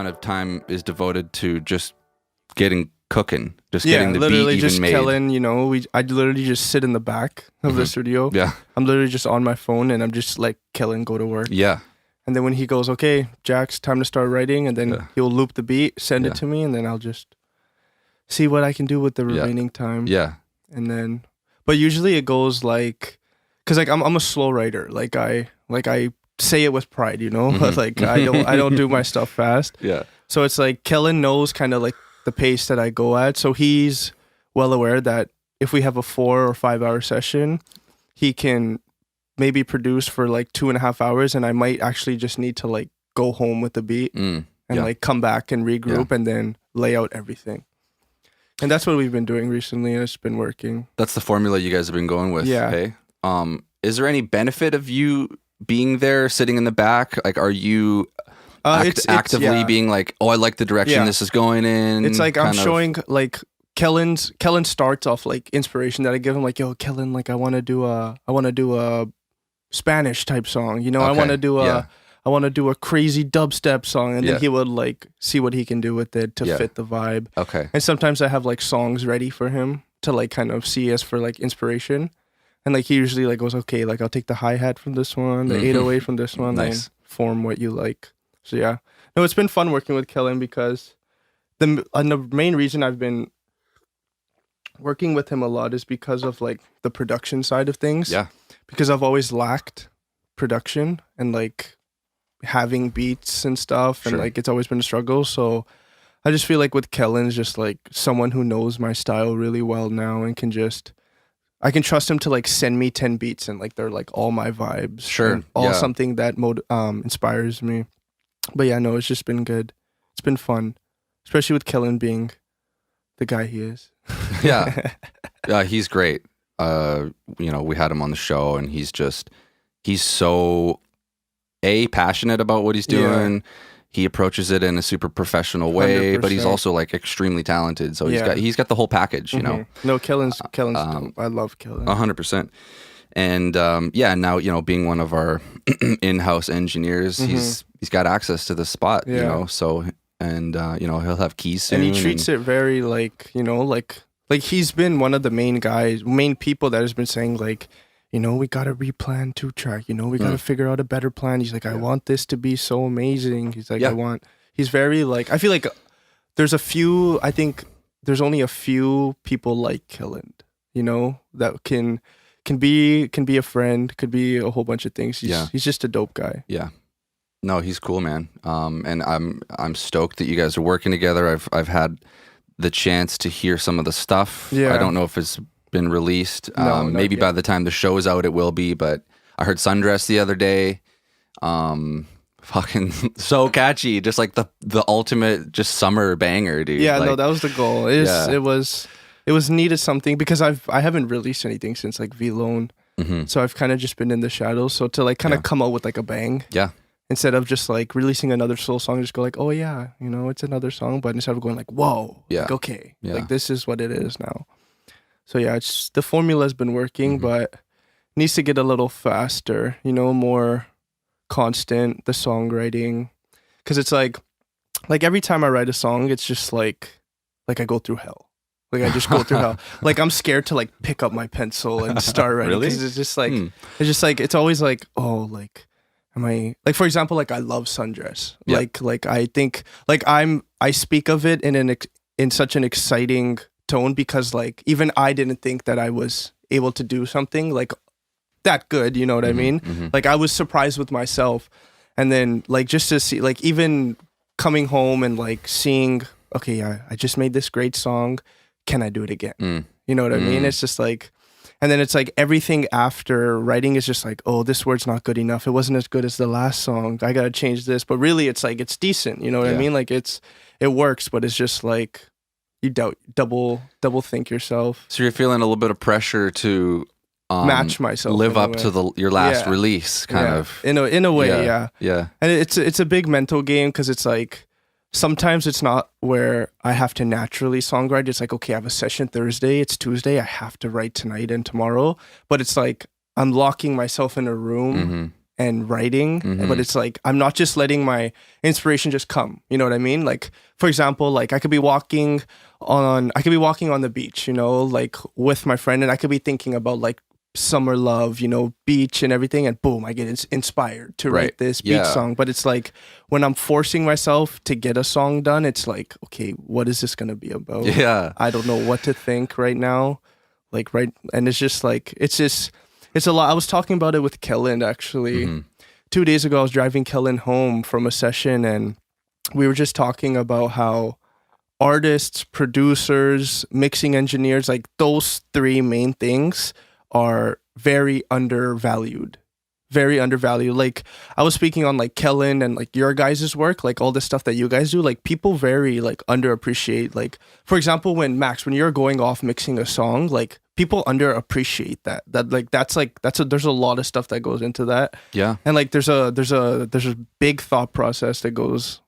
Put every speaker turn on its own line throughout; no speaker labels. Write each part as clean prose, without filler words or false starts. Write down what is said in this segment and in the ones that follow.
amount of time is devoted to just getting cooking, just getting the
literally
beat
just
even made.
killing, you know, I literally just sit in the back of the studio.
Yeah.
I'm literally just on my phone and I'm just like killing, go to work.
Yeah.
And then when he goes, okay, Jax, time to start writing, and then he'll loop the beat, send it to me, and then I'll just see what I can do with the remaining time.
Yeah.
And then, but usually it goes like, cause like I'm a slow writer. Like I say it with pride, you know. Like I don't do my stuff fast.
Yeah.
So it's like Kellen knows kind of like the pace that I go at. So he's well aware that if we have a 4 or 5 hour session, he can maybe produce for like 2.5 hours, and I might actually just need to like go home with the beat and like come back and regroup and then lay out everything. And that's what we've been doing recently, and it's been working.
That's the formula you guys have been going with.
Yeah.
Hey? Is there any benefit of you being there, sitting in the back? Like, are you actively being like, oh, I like the direction this is going in?
It's like I'm showing like Kellen starts off like inspiration that I give him, like, yo, Kellen, like I want to do a Spanish type song, you know. I want to do a crazy dubstep song, and then he would like see what he can do with it to fit the vibe.
Okay.
And sometimes I have like songs ready for him to like kind of see as for like inspiration, and like he usually like goes, okay, like I'll take the hi-hat from this one, the 808 from this one, and form what you like. So yeah, no, it's been fun working with Kellen, because the main reason I've been working with him a lot is because of like the production side of things. Yeah. Because I've always lacked production and like having beats and stuff, and like it's always been a struggle. So I just feel like with Kellen's just like someone who knows my style really well now, and I can trust him to like send me 10 beats and like they're like all my vibes. Sure. All something that inspires me. But yeah, no, it's just been good. It's been fun, especially with Kellen being the guy he is.
Yeah. He's great. You know, we had him on the show, and he's so passionate about what he's doing. He approaches it in a super professional way, 100%. But he's also like extremely talented. So he's got the whole package, you know. No,
Kellen's dope. I love Kellen.
100%. And now, you know, being one of our in-house engineers, he's got access to the spot, you know. So and you know, he'll have keys soon.
And he treats it very like, you know, like he's been one of the main people that has been saying like, you know, we got to replan 2-track, you know, we got to figure out a better plan. He's like, I want this to be so amazing. He's like, he's very like, I feel like I think there's only a few people like Kellen, you know, that can be a friend, could be a whole bunch of things. He's just a dope guy.
Yeah. No, he's cool, man. And I'm stoked that you guys are working together. I've had the chance to hear some of the stuff. Yeah. I don't know if it's been released. Maybe by the time the show is out, it will be. But I heard Sundress the other day. Fucking so catchy, just like the ultimate just summer banger, dude.
Yeah, like, no, that was the goal. It was needed something, because I haven't released anything since like V-Lone. So I've kind of just been in the shadows. So to like kind of come out with like a bang. Yeah. Instead of just like releasing another soul song, just go like, oh yeah, you know, it's another song. But instead of going like, whoa, like, okay, like this is what it is now. So yeah, it's the formula has been working, but needs to get a little faster, you know, more constant, the songwriting. Because it's like every time I write a song, it's just like I go through hell. Like I just go through hell. Like I'm scared to like pick up my pencil and start writing.
Really?
Because it's just like, it's always like, oh, like, am I, like, for example, like I love Sundress. Like I think like I speak of it in such an exciting tone, because like even I didn't think that I was able to do something like that good, you know what I mean? Like I was surprised with myself. And then like just to see, like even coming home and like seeing, okay, I just made this great song, can I do it again? You know what I mean? It's just like, and then it's like everything after writing is just like, oh, this word's not good enough. It wasn't as good as the last song. I got to change this. But really it's like, it's decent. You know what I mean? Like it works, but it's just like, you double think yourself.
So you're feeling a little bit of pressure to
match myself,
live up to your last release, kind of.
In a way,
yeah.
And it's a big mental game, because it's like sometimes it's not where I have to naturally songwrite. It's like, okay, I have a session Thursday, it's Tuesday, I have to write tonight and tomorrow. But it's like I'm locking myself in a room and writing, but it's like I'm not just letting my inspiration just come. You know what I mean? Like, for example, like I could be walking on the beach, you know, like with my friend, and I could be thinking about like summer love, you know, beach and everything, and boom, I get inspired to write this beach song. But it's like when I'm forcing myself to get a song done, it's like, okay, what is this gonna be about?
Yeah,
I don't know what to think right now. Like, and it's just like it's a lot. I was talking about it with Kellen actually. 2 days ago. I was driving Kellen home from a session, and we were just talking about how artists, producers, mixing engineers, like those three main things are very undervalued. Very undervalued. Like I was speaking on like Kellen and like your guys' work, like all the stuff that you guys do, like people very like underappreciate. Like for example, when you're going off mixing a song, like people underappreciate that. There's a lot of stuff that goes into that.
Yeah.
And like there's a big thought process that goes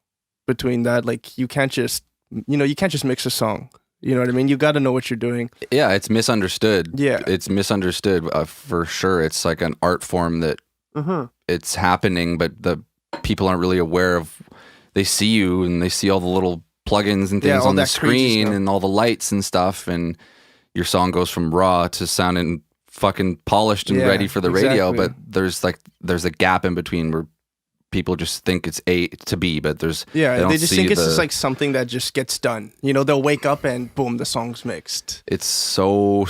between that. Like you can't just mix a song. You know what I mean? You got to know what you're doing.
Yeah, it's misunderstood.
Yeah.
It's misunderstood for sure. It's like an art form that it's happening, but the people aren't really aware of. They see you and they see all the little plugins and things on the screen and all the lights and stuff, and your song goes from raw to sounding fucking polished and ready for the radio. But there's a gap in between where people just think it's A to B, but they just
think it's just like something that just gets done. You know, they'll wake up and boom, the song's mixed.
It's so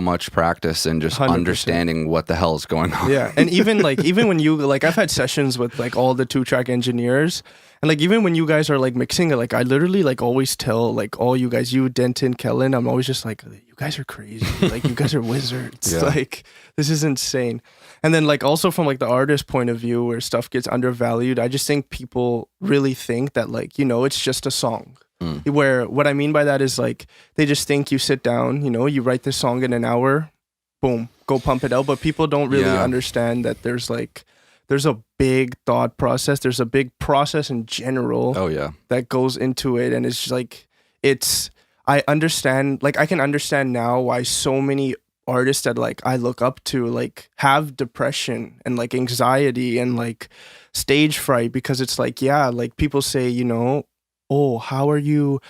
much practice and just 100%. Understanding what the hell is going on.
Yeah, and even when you like, I've had sessions with like all the 2-track engineers, and like even when you guys are like mixing it, like I literally like always tell like all you guys, you, Denton, Kellen, I'm always just like, you guys are crazy. Like you guys are wizards. Like this is insane. And then like also from like the artist point of view where stuff gets undervalued, I just think people really think that like, you know, it's just a song. Where what I mean by that is like they just think you sit down, you know, you write this song in an hour, boom, go pump it out. But people don't really understand that there's a big thought process. There's a big process in general that goes into it. And it's just like, I understand, like I can understand now why so many artists that like I look up to like have depression and like anxiety and like stage fright, because it's like, like people say, you know, oh, how are you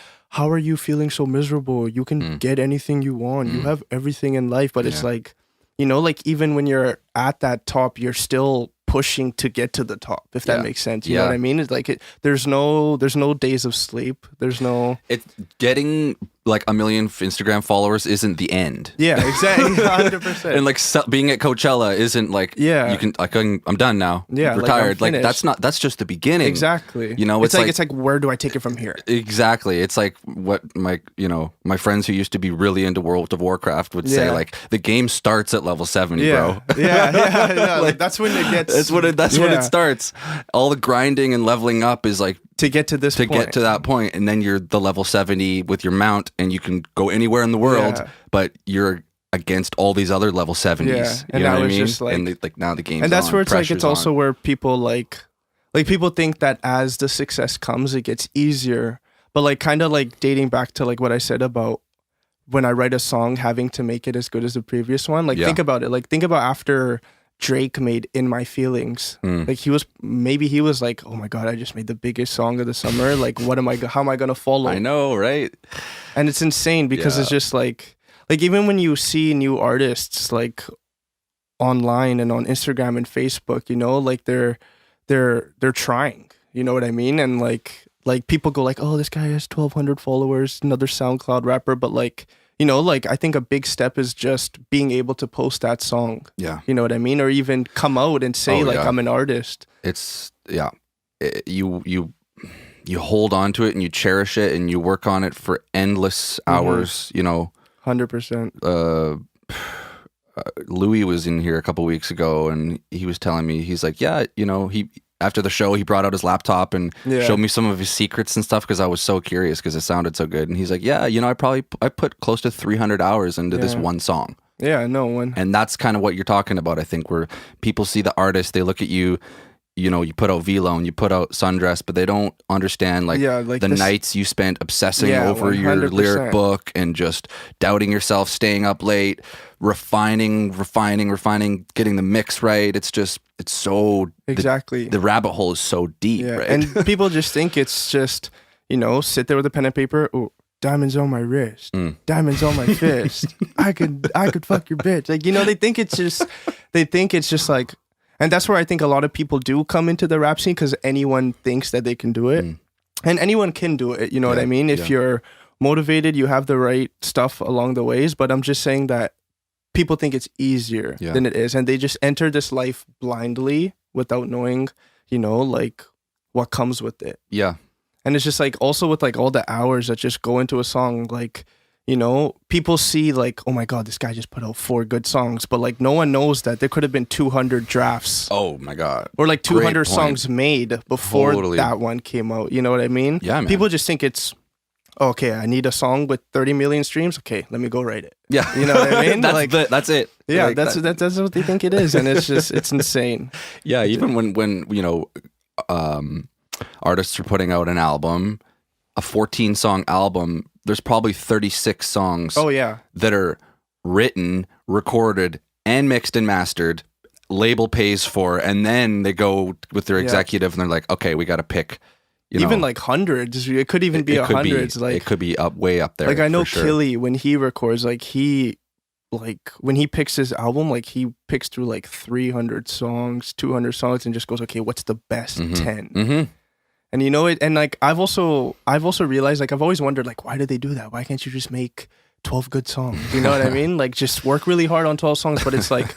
feeling so miserable? You can get anything you want. You have everything in life. But it's like, you know, like even when you're at that top, you're still pushing to get to the top, if that makes sense. You know what I mean? It's like there's no days of sleep. It's
getting like 1 million Instagram followers isn't the end.
Yeah, exactly. 100%.
And like being at Coachella isn't like I'm done now.
Yeah,
retired. Like that's just the beginning.
Exactly.
You know,
it's like where do I take it from here?
Exactly. It's like what my friends who used to be really into World of Warcraft would say, like the game starts at level 70, bro.
Yeah. Like that's when it gets.
That's when it starts. All the grinding and leveling up is like
to get to
get to that point, and then you're the level 70 with your mount, and you can go anywhere in the world, but you're against all these other level 70s.
Yeah, and
you know what I mean?
just like,
and now the game's
and that's where it's like it's also
on.
where people like people think that as the success comes, it gets easier. But like kind of like dating back to like what I said about when I write a song, having to make it as good as the previous one. Like think about it. Like think about after Drake made In My Feelings. Like he was like, oh my God, I just made the biggest song of the summer. Like how am I going to follow?
I know, right?
And it's insane because it's just like even when you see new artists like online and on Instagram and Facebook, you know, like they're trying, you know what I mean? And like people go like, oh, this guy has 1,200 followers, another SoundCloud rapper. But like, you know, like I think a big step is just being able to post that song. Yeah. You know what I mean? Or even come out and say I'm an artist.
It's you hold on to it and you cherish it and you work on it for endless hours, you know.
100%.
Louis was in here a couple weeks ago and he was telling me, he's like, you know, after the show, he brought out his laptop and showed me some of his secrets and stuff because I was so curious because it sounded so good. And he's like, you know, I put close to 300 hours into this one song.
Yeah, no one.
And that's kind of what you're talking about, I think, where people see the artist, they look at you, you know, you put out Velo and you put out Sundress, but they don't understand like,
like
the nights you spent obsessing over
100%.
your lyric book and just doubting yourself, staying up late, refining, getting the mix right. It's so
exactly
the rabbit hole is so deep, right?
And people just think it's just, you know, sit there with a pen and paper. Oh, diamonds on my wrist, diamonds on my fist. I could fuck your bitch. Like, you know, they think it's just like, and that's where I think a lot of people do come into the rap scene, because anyone thinks that they can do it, and anyone can do it. You know what I mean? If you're motivated, you have the right stuff along the ways. But I'm just saying that people think it's easier than it is, and they just enter this life blindly without knowing, you know, like what comes with it.
Yeah.
And it's just like, also with like all the hours that just go into a song, like, you know, people see like, oh my God, this guy just put out 4 good songs. But like, no one knows that there could have been 200 drafts.
Oh my God.
Or like 200 songs made before that one came out. You know what I mean?
Yeah, man.
People just think it's, okay, I need a song with 30 million streams. Okay, let me go write it.
Yeah.
You know what I mean?
that's it.
Yeah,
like,
that's what they think it is. And it's just, it's insane.
Yeah, even when you know, artists are putting out an album, a 14-song album, there's probably 36 songs that are written, recorded, and mixed and mastered, label pays for, and then they go with their executive and they're like, okay, we got to pick, you
even
know,
like hundreds. It could even be hundreds. Like,
it could be way up there.
Like, I know
sure.
Killy, when he records, like when he picks his album, like he picks through like 300 songs, 200 songs, and just goes, okay, what's the best 10?
Mm-hmm.
And you know it, and like I've also realized, like, I've always wondered, like, why do they do that? Why can't you just make 12 good songs? You know what I mean? Like, just work really hard on 12 songs. But it's like,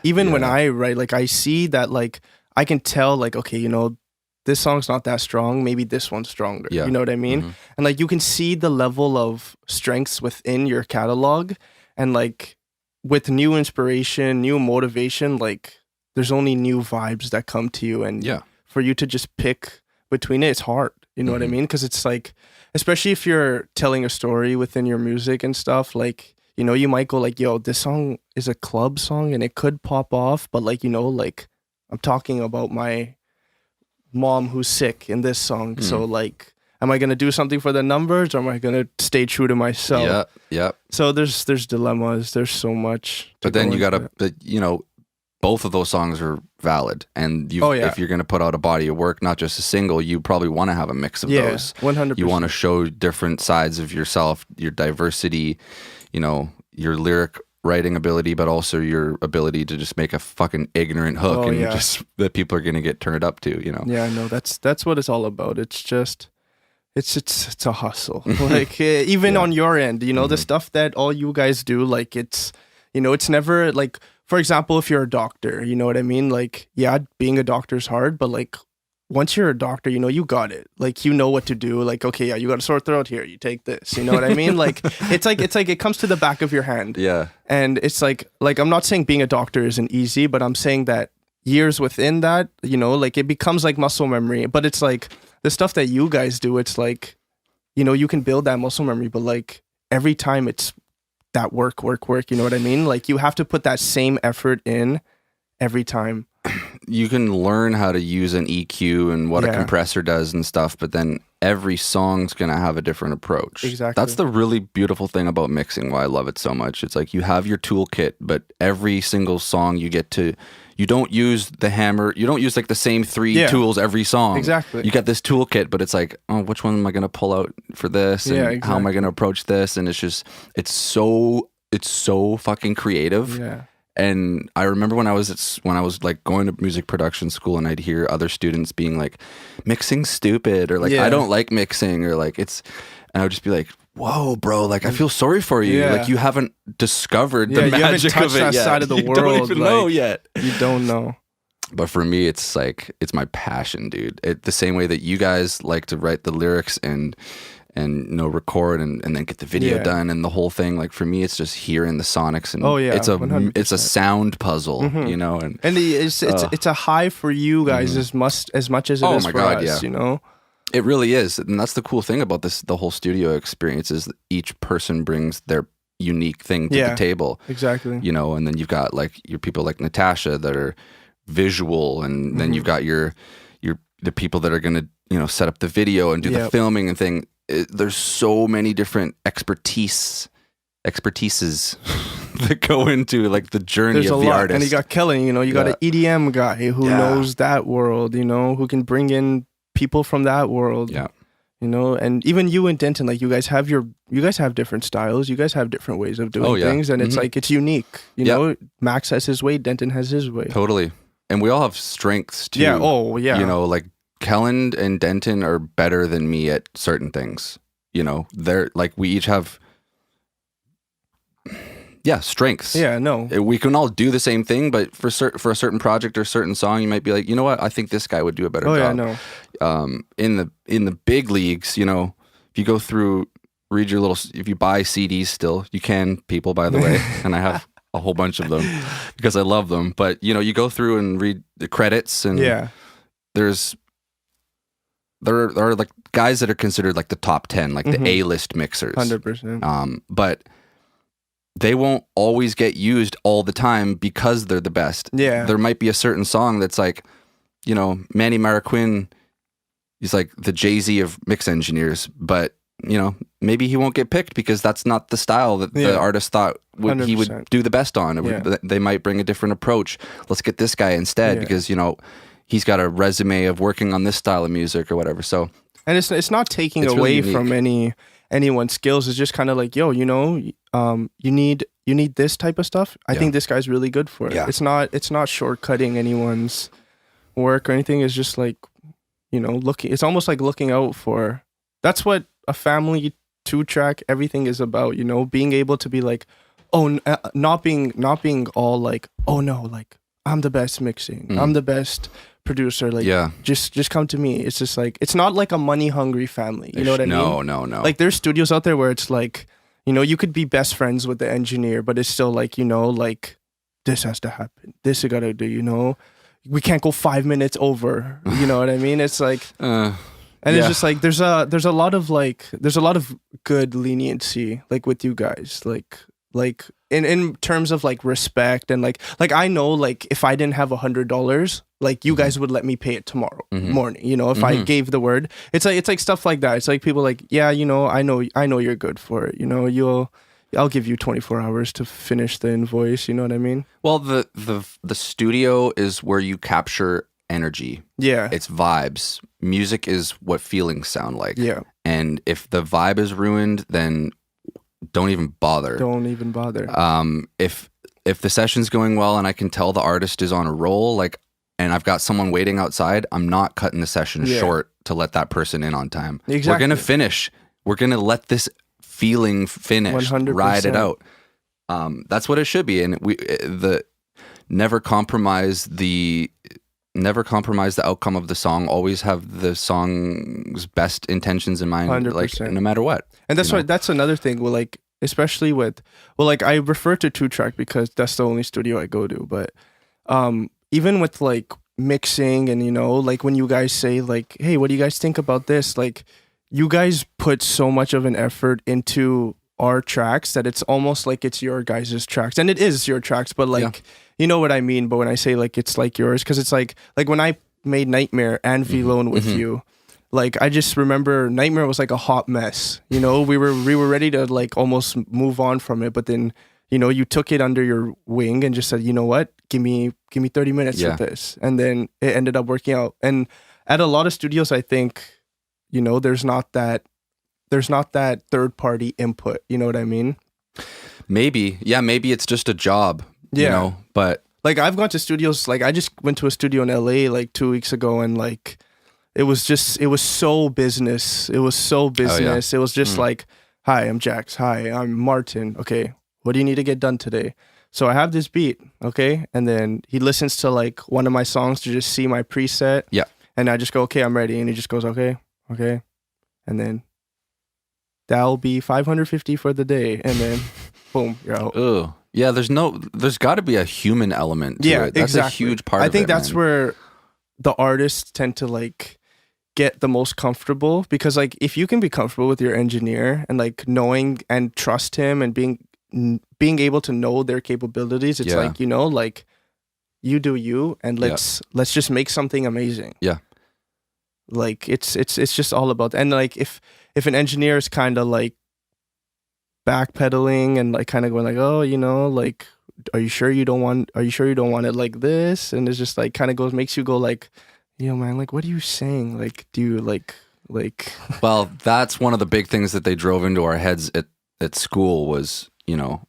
even when I write, like, I see that, like, I can tell, like, okay, you know, this song's not that strong. Maybe this one's stronger.
Yeah.
You know what I mean? And like, you can see the level of strengths within your catalog, and like, with new inspiration, new motivation, like, there's only new vibes that come to you, and for you to just pick between it, it's hard. You know what I mean? Because it's like, especially if you're telling a story within your music and stuff, like, you know, you might go like, yo, this song is a club song and it could pop off, but like, you know, like, I'm talking about my mom who's sick in this song. So like, am I going to do something for the numbers, or am I going to stay true to myself?
Yeah.
So there's dilemmas. There's so much.
But then you got to, you know, both of those songs are valid, and if you're going to put out a body of work, not just a single, you probably want to have a mix of those.
100%.
You want to show different sides of yourself, your diversity, you know, your lyric writing ability, but also your ability to just make a fucking ignorant hook just that people are going to get turned up to, you know.
Yeah, no, that's what it's all about. It's just it's a hustle. Like, even on your end, you know, the stuff that all you guys do, like, it's, you know, it's never like, for example, if you're a doctor, you know what I mean? Like, yeah, being a doctor is hard, but like, once you're a doctor, you know, you got it. Like, you know what to do. Like, okay, yeah, you got a sore throat, here, you take this. You know what I mean? Like, it's like it comes to the back of your hand.
Yeah.
And it's like I'm not saying being a doctor isn't easy, but I'm saying that years within that, you know, like, it becomes like muscle memory. But it's like the stuff that you guys do, it's like, you know, you can build that muscle memory, but like, every time it's that work, you know what I mean? Like, you have to put that same effort in every time.
You can learn how to use an EQ and what a compressor does and stuff, but then every song's going to have a different approach.
Exactly.
That's the really beautiful thing about mixing, why I love it so much. It's like, you have your toolkit, but every single song you don't use the hammer, you don't use like the same 3 tools every song.
Exactly.
You got this toolkit, but it's like, oh, which one am I going to pull out for this? And how am I going to approach this? And it's so fucking creative.
Yeah.
And I remember when I was like going to music production school, and I'd hear other students being like, mixing's stupid, or like, I don't like mixing, or like, and I would just be like, whoa, bro, like, I feel sorry for you. Like, you haven't discovered the magic of it yet.
That side of the world.
You don't even know yet.
You don't know.
But for me, it's like, it's my passion, dude. The same way that you guys like to write the lyrics and you know, record and then get the video done and the whole thing. Like, for me, it's just hearing the sonics, and it's a sound puzzle, you know. And
it's a high for you guys as much as it is for us, you know.
It really is, and that's the cool thing about the whole studio experience, is that each person brings their unique thing to the table.
Exactly.
You know, and then you've got like your people like Natasha that are visual, and then you've got your the people that are going to, you know, set up the video and do the filming and thing. There's so many different expertises that go into like the journey of the artist.
And you got Kellen, you know, you got an EDM guy who knows that world, you know, who can bring in people from that world.
Yeah.
You know, and even you and Denton, like you guys have different styles, you guys have different ways of doing things, and it's like it's unique. You know, Max has his way, Denton has his way.
Totally. And we all have strengths too.
Yeah. Oh, yeah.
You know, like Kellen and Denton are better than me at certain things. You know, they're like, we each have, strengths.
Yeah, no.
We can all do the same thing, but for a certain project or certain song, you might be like, you know what, I think this guy would do a better job.
Yeah, no.
In the big leagues, you know, if you go through, if you buy CDs still, you can, people, by the way, and I have a whole bunch of them because I love them. But, you know, you go through and read the credits, and there are like guys that are considered like the top 10, like the A-list mixers.
100%.
But they won't always get used all the time because they're the best.
Yeah.
There might be a certain song that's like, you know, Manny Marroquin, he's like the Jay-Z of mix engineers, but, you know, maybe he won't get picked because that's not the style that the artist thought he would do the best on. They might bring a different approach. Let's get this guy instead because, you know, he's got a resume of working on this style of music or whatever. So,
and it's not taking away
really
from anyone's skills. It's just kind of like, yo, you know, you need this type of stuff. I think this guy's really good for it. Yeah. It's not shortcutting anyone's work or anything. It's just like, you know, it's almost like looking out for, that's what a family 2-track everything is about, you know, being able to be like, not being all like, oh no, like I'm the best mixing, I'm the best producer, like just come to me. It's just like, it's not like a money hungry family, you know what I mean?
No.
Like there's studios out there where it's like, you know, you could be best friends with the engineer, but it's still like, you know, like this has to happen, this you gotta do, you know, we can't go 5 minutes over, you know what I mean? It's like and it's just like there's a lot of good leniency like with you guys, like in terms of like respect, and like I know, like if I didn't have $100, like you guys would let me pay it tomorrow morning, you know, if I gave the word. It's like stuff like that. It's like people like, yeah, you know, I know you're good for it, you know, I'll give you 24 hours to finish the invoice, you know what I mean?
Well, the studio is where you capture energy.
Yeah. It's
vibes. Music is what feelings sound like.
Yeah.
And if the vibe is ruined, then don't even bother. If the session's going well and I can tell the artist is on a roll, like, and I've got someone waiting outside, I'm not cutting the session short to let that person in on time.
Exactly.
We're going to finish. We're going to let this feeling finish,
100%.
Ride it out. That's what it should be. And never compromise the outcome of the song. Always have the song's best intentions in mind,
100%.
like no matter what.
And that's why that's another thing. Well, like especially with, well, like I refer to 2-track because that's the only studio I go to. But even with like mixing and, you know, like when you guys say like, hey, what do you guys think about this? Like you guys put so much of an effort into our tracks that it's almost like it's your guys' tracks. And it is your tracks, but like, you know what I mean? But when I say like it's like yours, because it's like when I made Nightmare and V-Lone with you, like I just remember Nightmare was like a hot mess. You know, we were ready to like almost move on from it, but then, you know, you took it under your wing and just said, you know what, give me 30 minutes with this. And then it ended up working out. And at a lot of studios, I think, you know, there's not that third party input. You know what I mean?
Maybe it's just a job. You know, but
like I've gone to studios, like I just went to a studio in LA like 2 weeks ago, and like it was so business. It was just like, hi, I'm Jax. Hi, I'm Martin. Okay, what do you need to get done today? So I have this beat, okay? And then he listens to like one of my songs to just see my preset.
Yeah.
And I just go, okay, I'm ready. And he just goes, okay. And then that'll be $550 for the day. And then boom, you're out.
Ugh. Yeah, there's got to be a human element to it. That's exactly. A huge part of it.
I think that's where the artists tend to like get the most comfortable, because like if you can be comfortable with your engineer and like knowing and trust him and being able to know their capabilities, it's like, you know, like you do you, and let's just make something amazing.
Yeah.
Like it's just all about, and like if an engineer is kind of like backpedaling and like kind of going like, oh, you know, like, are you sure you don't want it like this? And it's just like kind of makes you go like, yo, man, like, what are you saying? Like, do you like
Well, that's one of the big things that they drove into our heads at school was, you know,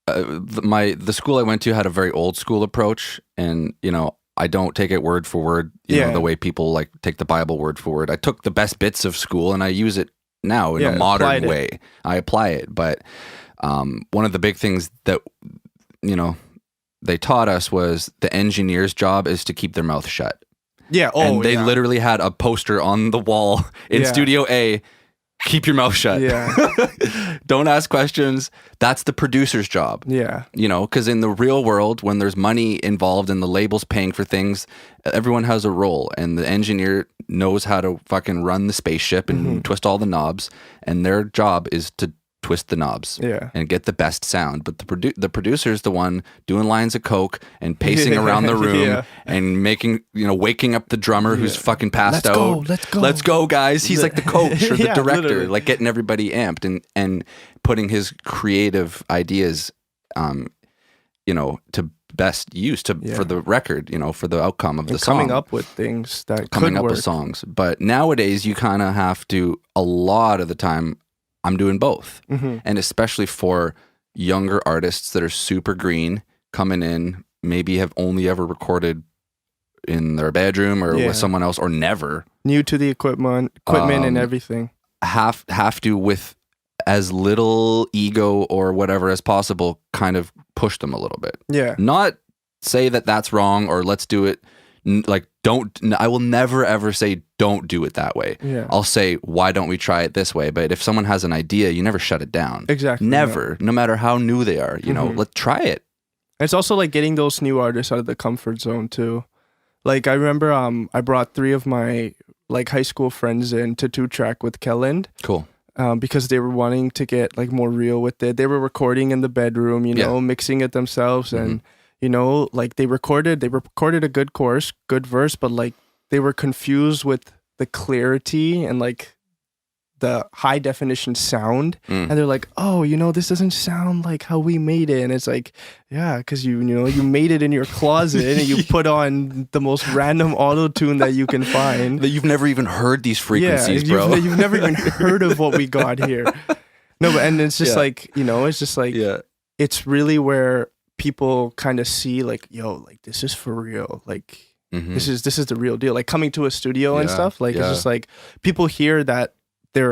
the school I went to had a very old school approach, and, you know, I don't take it word for word, you know, the way people like take the Bible word for word. I took the best bits of school and I use it now in a modern way. I apply it. But one of the big things that, you know, they taught us was the engineer's job is to keep their mouth shut.
Yeah. Oh,
and they literally had a poster on the wall in Studio A. Keep your mouth shut.
Yeah.
Don't ask questions. That's the producer's job.
Yeah.
You know, because in the real world, when there's money involved and the label's paying for things, everyone has a role. And the engineer knows how to fucking run the spaceship and twist all the knobs. And their job is to twist the knobs and get the best sound. But the producer's the one doing lines of coke and pacing around the room and making, you know, waking up the drummer who's fucking passed out. Let's go, guys. He's like the coach or the director, literally. Like getting everybody amped and putting his creative ideas, you know, to best use for the record, you know, for the outcome of the song.
Coming up with things that
coming up
work.
with songs. But nowadays you kind of have to, a lot of the time, I'm doing both. And especially for younger artists that are super green, coming in, maybe have only ever recorded in their bedroom or with someone else or never.
New to the equipment and everything.
Have to, with as little ego or whatever as possible, kind of push them a little bit. Yeah. Not say that that's wrong or let's do it. Like, I will never ever say don't do it that way. Yeah. I'll say, why don't we try it this way? But if someone has an idea, you never shut it down. Exactly. Never. No matter how new they are, you know, let's try it.
It's also like getting those new artists out of the comfort zone too. Like I remember I brought 3 of my like high school friends in to 2-track with Kelland. Cool. Because they were wanting to get like more real with it. They were recording in the bedroom, you know, mixing it themselves and you know, like they recorded a good chorus, good verse, but like they were confused with the clarity and like the high definition sound. And they're like, oh, you know, this doesn't sound like how we made it. And it's like, yeah, because you made it in your closet and you put on the most random auto tune that you can find.
That you've never even heard these frequencies, bro.
You've never even heard of what we got here. No, but and it's just like, you know, it's just like, it's really where people kind of see like, yo, like this is for real. Like this is the real deal. Like coming to a studio and stuff. Like it's just like people hear that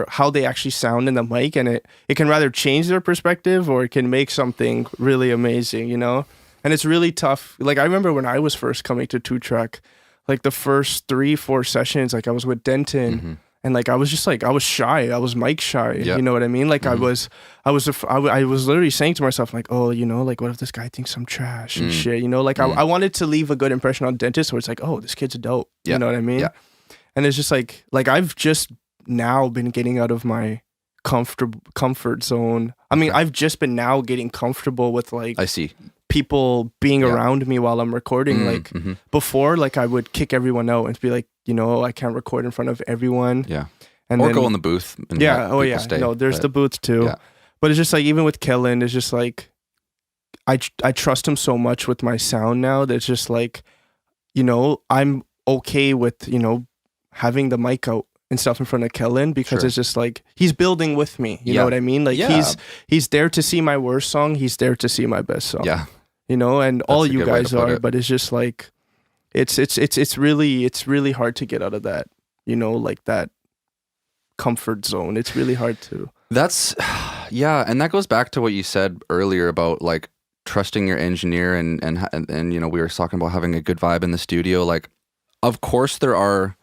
how they actually sound in the mic, and it can rather change their perspective or it can make something really amazing, you know? And it's really tough. Like I remember when I was first coming to 2-track, like the first 3-4 sessions, like I was with Denton. And like I was just like I was shy. I was mic shy. You know what I mean? Like I was literally saying to myself like, oh, you know, like what if this guy thinks I'm trash and shit? You know, like I wanted to leave a good impression on Dentist, where it's like, oh, this kid's dope. You know what I mean? Yeah. And it's just like I've just now been getting out of my comfort zone. I mean, I've just been now getting comfortable with like people being around me while I'm recording. Like before, like I would kick everyone out and be like, you know, I can't record in front of everyone. Yeah.
And or then, go in the booth. And
stay, no, there's the booth too. Yeah. But it's just like, even with Kellen, it's just like, I trust him so much with my sound now that it's just like, you know, I'm okay with, you know, having the mic out and stuff in front of Kellen, because it's just like, he's building with me. You know what I mean? Like he's there to see my worst song. He's there to see my best song. Yeah. You know, and that's all you guys are, but it's just like, it's really hard to get out of that, you know, like that comfort zone. It's really hard to.
That's, and that goes back to what you said earlier about like trusting your engineer and you know, we were talking about having a good vibe in the studio. Like, of course there are,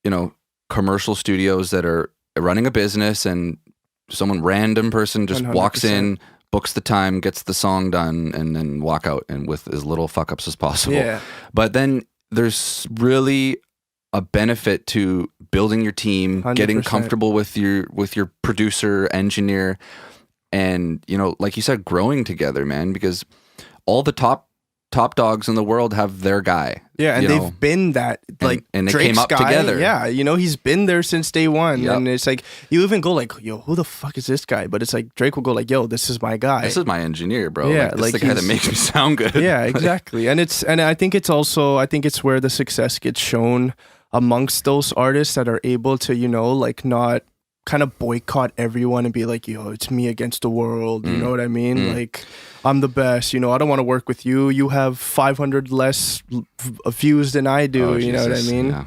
you know, commercial studios that are running a business and some random person just 100%. Walks in, books the time, gets the song done, and then walk out and with as little fuck ups as possible. Yeah. But then there's really a benefit to building your team, 100%. Getting comfortable with your producer, engineer, and, you know, like you said, growing together, man, because all the top top dogs in the world have their guy.
Yeah, and they've been that, like,
and they
Drake's
came up
guy,
together.
Yeah, you know, he's been there since day one.
Yep.
And it's like, you even go like, yo, who the fuck is this guy? But it's like, Drake will go like, yo, this is my guy.
This is my engineer, bro.
Yeah,
this is the guy that makes me sound good.
Yeah, exactly. And I think it's where the success gets shown amongst those artists that are able to, you know, like, not kind of boycott everyone and be like, yo, it's me against the world. You know what I mean? Like, I'm the best. You know, I don't want to work with you. You have 500 less views than I do.
Oh,
you know what I mean?
Yeah.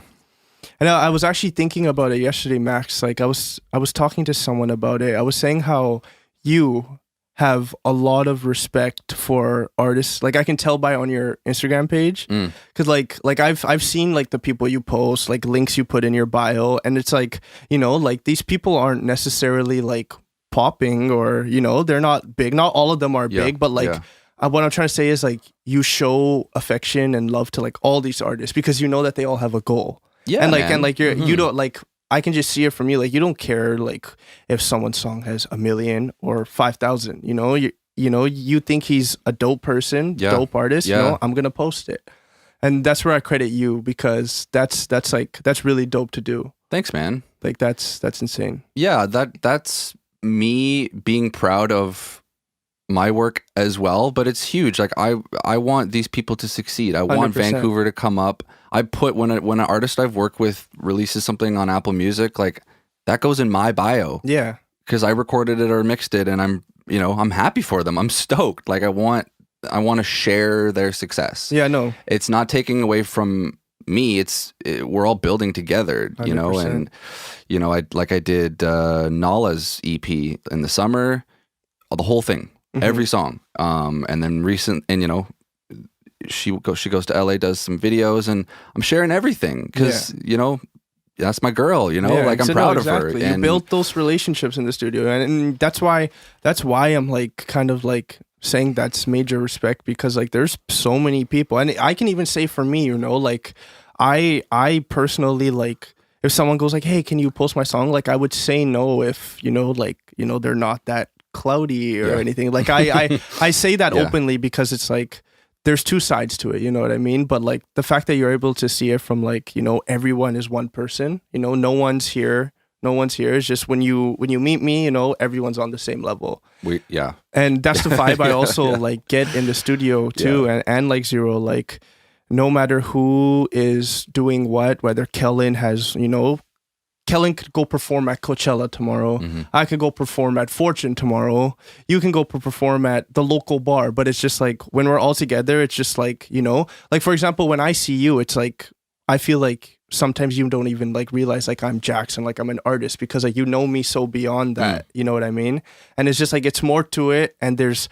And I was actually thinking about it yesterday, Max. Like, I was talking to someone about it. I was saying how you have a lot of respect for artists. Like, I can tell by on your Instagram page, because like I've seen like the people you post, like links you put in your bio, and it's like, you know, like, these people aren't necessarily like popping, or, you know, they're not big. Not all of them are big, but like, what I'm trying to say is, like, you show affection and love to like all these artists because you know that they all have a goal. Yeah, and like, man. And like, you don't like. I can just see it from you. Like, you don't care like if someone's song has 1 million or 5,000. You know, you think he's a dope person, dope artist. You know, I'm gonna post it, and that's where I credit you, because that's really dope to do.
Thanks, man.
Like, that's insane.
Yeah, that's me being proud of my work as well, but it's huge. Like, I want these people to succeed. I want 100%. Vancouver to come up. I put when an artist I've worked with releases something on Apple Music, like, that goes in my bio. Yeah, because I recorded it or mixed it, and I'm happy for them. I'm stoked. Like, I want to share their success. Yeah, no, it's not taking away from me. We're all building together. 100%. You know, and you know, I did Nala's EP in the summer, the whole thing. Every song, and then you know, she goes to LA, does some videos, and I'm sharing everything because you know, that's my girl. You know, like, I'm proud of her.
And you built those relationships in the studio, and that's why I'm like kind of like saying that's major respect, because like there's so many people, and I can even say for me, you know, like I personally, like, if someone goes like, hey, can you post my song? Like, I would say no if, you know, like, you know, they're not that cloudy or anything. Like, I say that openly, because it's like, there's two sides to it, you know what I mean? But like, the fact that you're able to see it from like, you know, everyone is one person, you know, no one's here. It's just when you meet me, you know, everyone's on the same level. And that's the vibe I also like get in the studio too. And like Zero, like, no matter who is doing what, whether Kellen has, you know, Kellen could go perform at Coachella tomorrow. I could go perform at Fortune tomorrow. You can go perform at the local bar. But it's just like, when we're all together, it's just like, you know, like, for example, when I see you, it's like, I feel like sometimes you don't even like realize like I'm Jackson, like I'm an artist, because like, you know me so beyond that. You know what I mean? And it's just like, it's more to it. And there's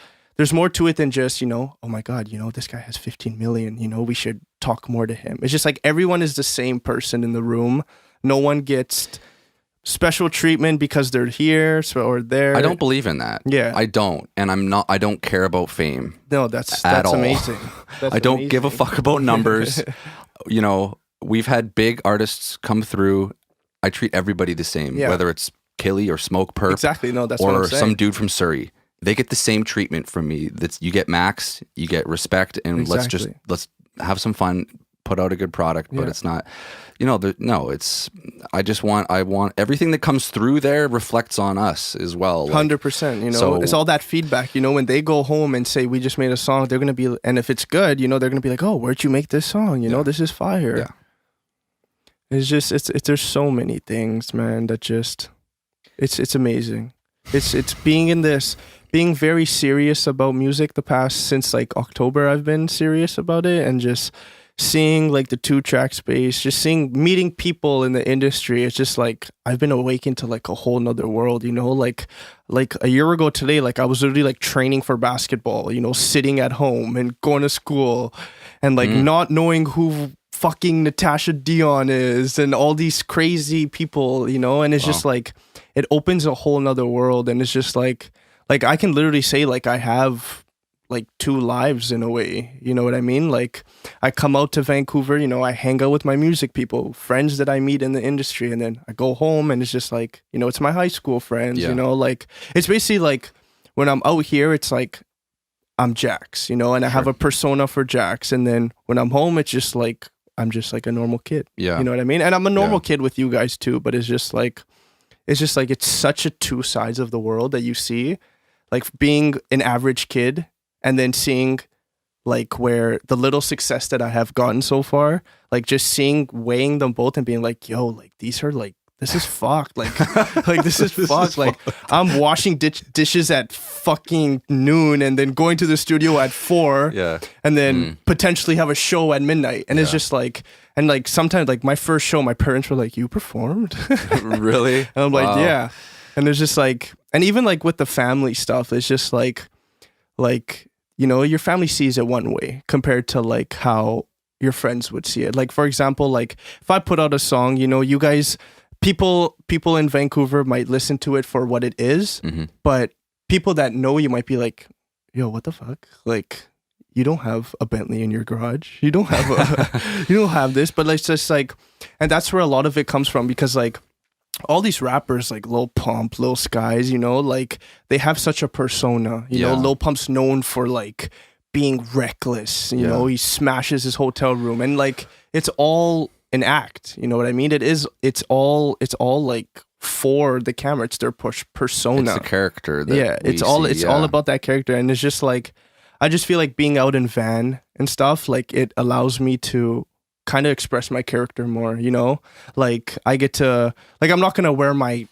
more to it than just, you know, oh my God, you know, this guy has 15 million, you know, we should talk more to him. It's just like, everyone is the same person in the room. No one gets special treatment because they're here or there.
I don't believe in that. Yeah, I don't, and I don't care about fame.
No, that's amazing.
I don't give a fuck about numbers. You know, we've had big artists come through. I treat everybody the same, whether it's Killy or Smoke Perp.
Exactly. No, that's what I'm saying.
Or some dude from Surrey. They get the same treatment from me. You get max, you get respect, and let's have some fun. Put out a good product, but it's not, you know, I want everything that comes through there reflects on us as well.
100%, you know, so, it's all that feedback, you know, when they go home and say, we just made a song, they're going to be, and if it's good, you know, they're going to be like, oh, where'd you make this song? You know, this is fire. Yeah. It's just, there's so many things, man, that just, it's amazing. It's being very serious about music since like October, I've been serious about it, and just seeing like the 2-track space, just meeting people in the industry. It's just like, I've been awakened to like a whole nother world, you know, like a year ago today, like I was literally like training for basketball, you know, sitting at home and going to school and like not knowing who fucking Natasha Dion is and all these crazy people, you know, and it's just like, it opens a whole nother world. And it's just like I can literally say like I have like 2 lives in a way, you know what I mean? Like, I come out to Vancouver, you know, I hang out with my music people, friends that I meet in the industry, and then I go home and it's just like, you know, it's my high school friends, you know, like, it's basically like, when I'm out here, it's like, I'm Jax, you know, and I have a persona for Jax. And then when I'm home, it's just like, I'm just like a normal kid.
Yeah.
You know what I mean? And I'm a normal kid with you guys too, but it's just like, it's such a two sides of the world that you see, like being an average kid and then seeing like where the little success that I have gotten so far, like just weighing them both and being like, yo, like these are like, this is fucked. Like, like this is fucked. Like I'm washing dishes at fucking noon and then going to the studio at 4 and then potentially have a show at midnight. And it's just like, and like sometimes like my first show, my parents were like, you performed?
Really?
And I'm like, yeah. And there's just like, and even like with the family stuff, it's just like, you know, your family sees it one way compared to like how your friends would see it. Like, for example, like if I put out a song, you know, you guys, people in Vancouver might listen to it for what it is, but people that know you might be like, yo, what the fuck? Like, you don't have a Bentley in your garage. You don't have you don't have this. But it's just like, and that's where a lot of it comes from, because like all these rappers like Lil Pump, Lil Skies, you know, like they have such a persona. You know, Lil Pump's known for like being reckless. You know, he smashes his hotel room, and like it's all an act, you know what I mean? It's all like for the camera. It's their persona.
It's a character.
It's all about that character. And it's just like, I just feel like being out in van and stuff, like it allows me to kind of express my character more, you know? Like I get to, like, I'm not going to wear my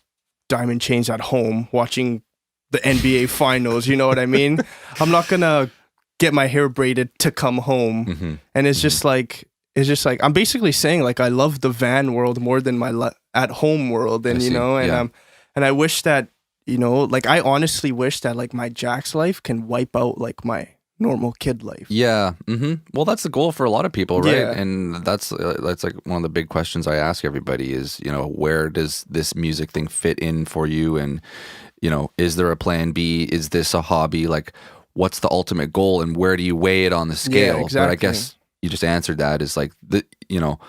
diamond chains at home watching the NBA finals, you know what I mean? I'm not going to get my hair braided to come home. And it's just like, I'm basically saying like I love the van world more than my at home world, and you know, and and I wish that, you know, like I honestly wish that like my Jax life can wipe out like my normal kid life.
Yeah. Well, that's the goal for a lot of people, right?
Yeah.
And that's like one of the big questions I ask everybody is, you know, where does this music thing fit in for you? And, you know, is there a plan B? Is this a hobby? Like, what's the ultimate goal, and where do you weigh it on the scale?
Yeah, exactly.
But I guess you just answered that, is like you know,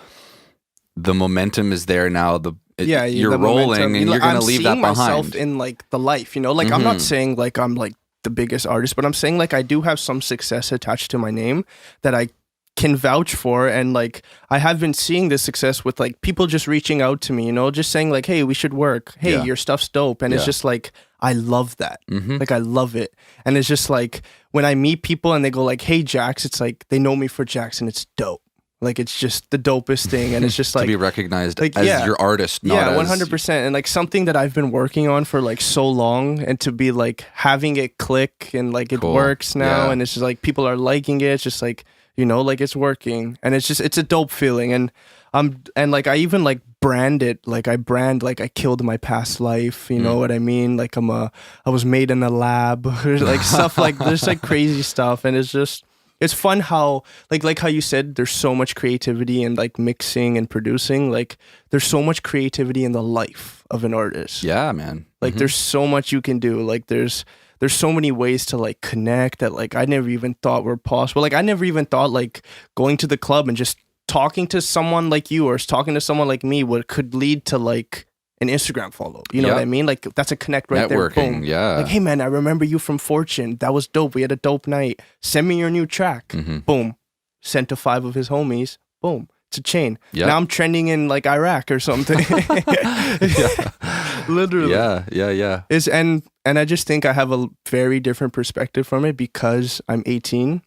the momentum is there now. You're rolling momentum, and you're going to leave that behind. I'm seeing myself
in like the life, you know, like I'm not saying like I'm like the biggest artist, but I'm saying like I do have some success attached to my name that I can vouch for. And like I have been seeing this success with like people just reaching out to me, you know, just saying like, hey, we should work. Hey, your stuff's dope. And it's just like, I love that. Like I love it. And it's just like when I meet people and they go like, hey, Jax, it's like they know me for Jax, and it's dope. Like it's just the dopest thing. And it's just like
to be recognized
like,
as your artist, not
100%. And like something that I've been working on for like so long, and to be like having it click and like it works now, and it's just like people are liking it. It's just like, you know, like it's working, and it's a dope feeling. And and like I even like brand it, like I killed my past life, you know what I mean? Like I was made in a lab, like stuff like there's like crazy stuff. And it's fun how like how you said, there's so much creativity in like mixing and producing. Like there's so much creativity in the life of an artist.
Yeah, man.
Like there's so much you can do. Like there's so many ways to like connect that like I never even thought were possible. Like I never even thought like going to the club and just talking to someone like you or talking to someone like me could lead to like an Instagram follow. You know what I mean? Like that's a connect right there. Boom.
Yeah.
Like, hey man, I remember you from Fortune. That was dope. We had a dope night. Send me your new track. Boom. Sent to 5 of his homies. Boom. It's a chain. Yep. Now I'm trending in like Iraq or something. Literally.
Yeah.
And I just think I have a very different perspective from it because I'm 18.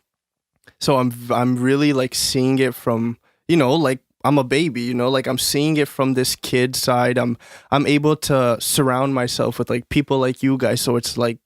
So I'm really like seeing it from, you know, like I'm a baby, you know, like I'm seeing it from this kid side. I'm able to surround myself with like people like you guys. So it's like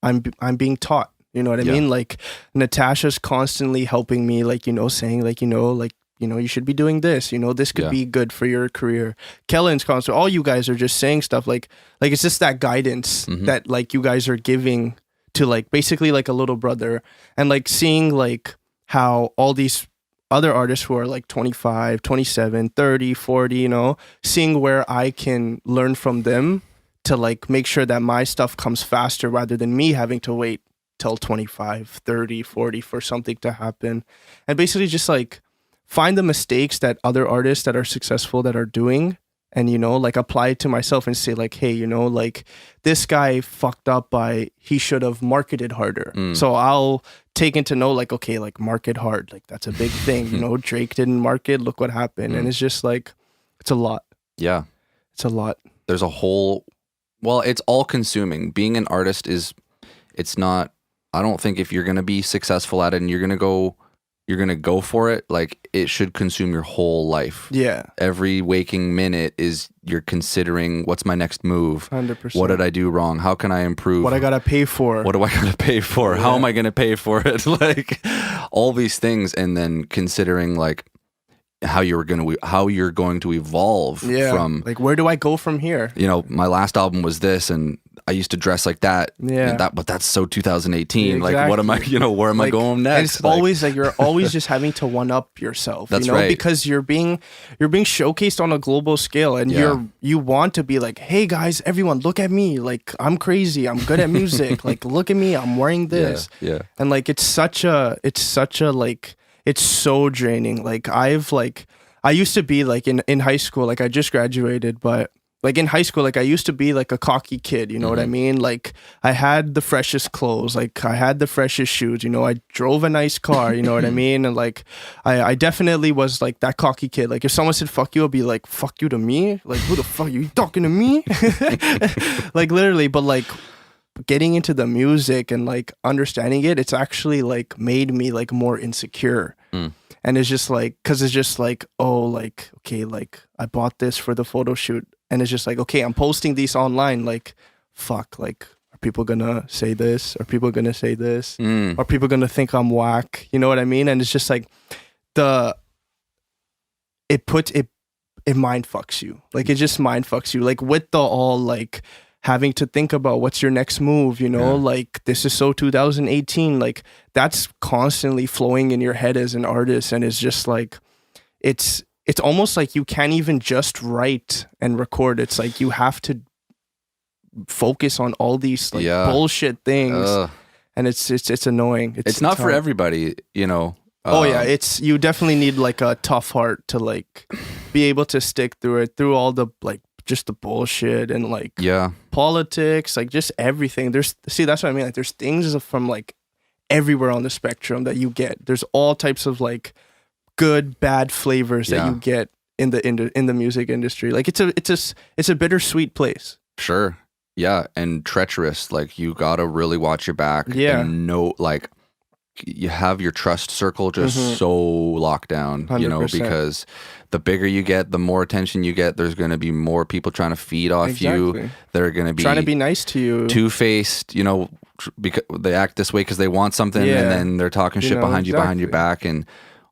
I'm being taught, you know what I mean? Like Natasha's constantly helping me, like, you know, saying like, you know, you should be doing this, you know, this could be good for your career. Kellen's constant, all you guys are just saying stuff like it's just that guidance that like you guys are giving to like basically like a little brother, and like seeing like how all these other artists who are like 25, 27, 30, 40, you know, seeing where I can learn from them to like make sure that my stuff comes faster rather than me having to wait till 25, 30, 40 for something to happen. And basically just like find the mistakes that other artists that are successful that are doing and, you know, like apply it to myself and say like, hey, you know, like this guy fucked up by, he should have marketed harder. So I'll take into know like, okay, like market hard, like that's a big thing, you know. Drake didn't market, look what happened. And it's just like, it's a lot.
Yeah.
It's a lot.
There's a whole, well, it's all consuming. Being an artist it's not, I don't think if you're going to be successful at it and you're going to go for it, like it should consume your whole life.
Yeah.
Every waking minute is you're considering, what's my next move?
100%.
What did I do wrong? How can I improve?
What I got to pay for?
What do I got to pay for?
Yeah.
How am I going to pay for it? Like all these things. And then considering like how you're going to evolve from,
like, where do I go from here?
you know, my last album was this and I used to dress like that.
Yeah.
And but that's so 2018.
Yeah,
Like, what am I, you know, where am I going next?
And it's always like you're always just having to one up yourself.
That's
you know,
right.
because you're being showcased on a global scale, and you want to be like, hey guys, everyone, look at me. Like I'm crazy. I'm good at music. Like look at me. I'm wearing this.
Yeah.
And like it's such a like it's so draining. Like I used to be like in high school. Like I just graduated, but. Like in high school, like I used to be like a cocky kid, you know what I mean? Like I had the freshest clothes, like I had the freshest shoes, you know, I drove a nice car, you know what I mean? And like I definitely was like that cocky kid. Like if someone said fuck you, I'd be like, fuck you to me? Like who the fuck are you talking to me? Like literally, but like getting into the music and like understanding it, it's actually like made me like more insecure. And it's just like, cause it's just like, oh, like, okay, like I bought this for the photo shoot. And it's just like, okay, I'm posting these online. Like, fuck, like, are people gonna say this? Are people gonna say this? Are people gonna think I'm whack? You know what I mean? And it's just like, it mind fucks you. Like, it just mind fucks you. Like, with the all, like, having to think about what's your next move, you know? Like, this is so 2018. Like, that's constantly flowing in your head as an artist. And it's just like, it's almost like you can't even just write and record. It's like you have to focus on all these like bullshit things, and it's annoying.
It's not for everybody, you know.
You definitely need like a tough heart to like be able to stick through it, through all the like just the bullshit and like politics, like just everything. That's what I mean. Like there's things from like everywhere on the spectrum that you get. There's all types of like good bad flavors that you get in the music industry. Like it's a bittersweet place.
Sure. Yeah, and treacherous. Like you gotta really watch your back. And know, like you have your trust circle just so locked down. 100%. You know, because the bigger you get, the more attention you get. There's gonna be more people trying to feed off you. They're gonna be
trying to be nice to you,
two-faced. You know, because they act this way because they want something, and then they're talking shit behind your back and.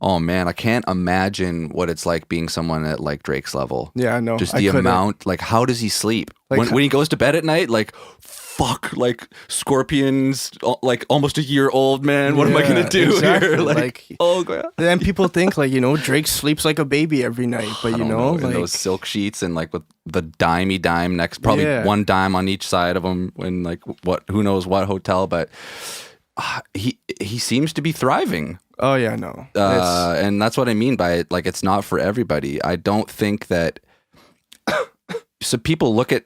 Oh man, I can't imagine what it's like being someone at like Drake's level.
Yeah, I know.
Just the amount, like how does he sleep? Like, when he goes to bed at night, like fuck, like scorpions, like almost a year old, man. What am I gonna do here? Like oh god.
Then people think like, you know, Drake sleeps like a baby every night, but you know, like
those silk sheets and like with the dime next, probably one dime on each side of him in like who knows what hotel, but he seems to be thriving.
Oh yeah, no.
And that's what I mean by it. Like, it's not for everybody. I don't think that. So people look at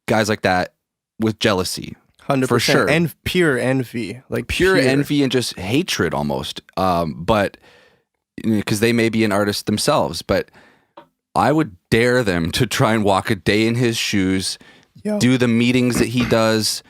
guys like that with jealousy,
100%,
for sure,
and pure envy, like
pure envy and just hatred almost. But because they may be an artist themselves, but I would dare them to try and walk a day in his shoes, do the meetings that he does.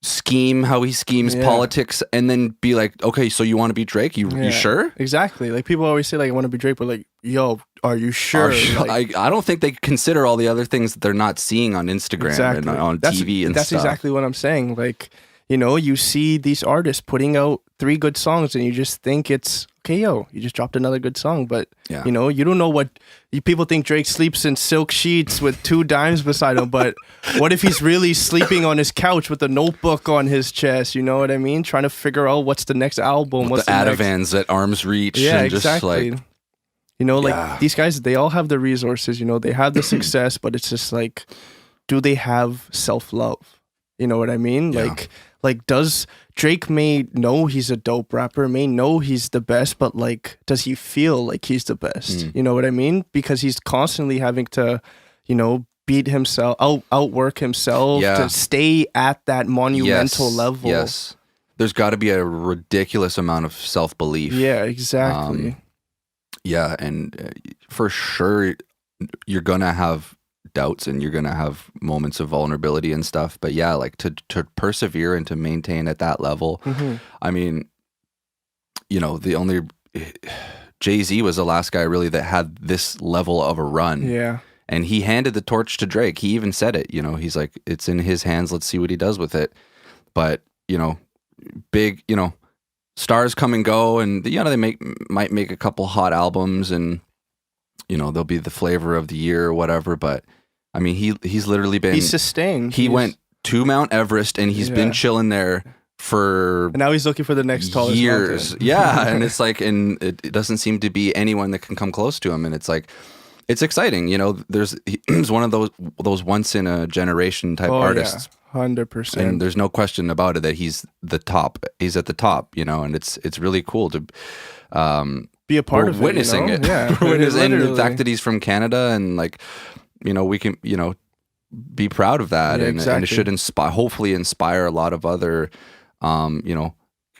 Scheme how he schemes politics, and then be like, okay, so you want to be Drake? You sure?
Exactly. Like people always say, like, I want to be Drake, but like, yo, are you sure?
Like, I don't think they consider all the other things that they're not seeing on Instagram and on TV and
stuff. That's exactly what I'm saying. Like, you know, you see these artists putting out 3 good songs, and you just think it's okay, yo, you just dropped another good song, but you know, you don't know what people think. Drake sleeps in silk sheets with 2 dimes beside him, but what if he's really sleeping on his couch with a notebook on his chest? You know what I mean? Trying to figure out what's the next album,
what's the Adavans at arm's reach.
Yeah,
and
exactly.
Just like,
you know, like these guys, they all have the resources. You know, they have the success, but it's just like, do they have self-love? You know what I mean? Like, does Drake may know he's a dope rapper, may know he's the best, but like, does he feel like he's the best? You know what I mean? Because he's constantly having to beat himself, outwork himself to stay at that monumental level.
Yes. There's got to be a ridiculous amount of self-belief.
Yeah, exactly.
And for sure, you're going to have doubts and you're going to have moments of vulnerability and stuff. But yeah, like to persevere and to maintain at that level. I mean, the only Jay-Z was the last guy really that had this level of a run.
Yeah.
And he handed the torch to Drake. He even said it, he's like, it's in his hands. Let's see what he does with it. But, big, stars come and go, and they might make a couple hot albums, and they'll be the flavor of the year or whatever. But I mean, he's literally been
sustained.
He went to Mount Everest, and he's been chilling there for,
and now he's looking for the next tallest
years.
mountain.
Yeah, and it's like, and it doesn't seem to be anyone that can come close to him, and it's like, it's exciting. He's one of those once in a generation type artists.
100%.
And there's no question about it that he's the top. He's at the top, and it's really cool to
be a part of
witnessing it.
Yeah,
Witnessing the fact that he's from Canada, and like, we can be proud of that, and it should hopefully inspire a lot of other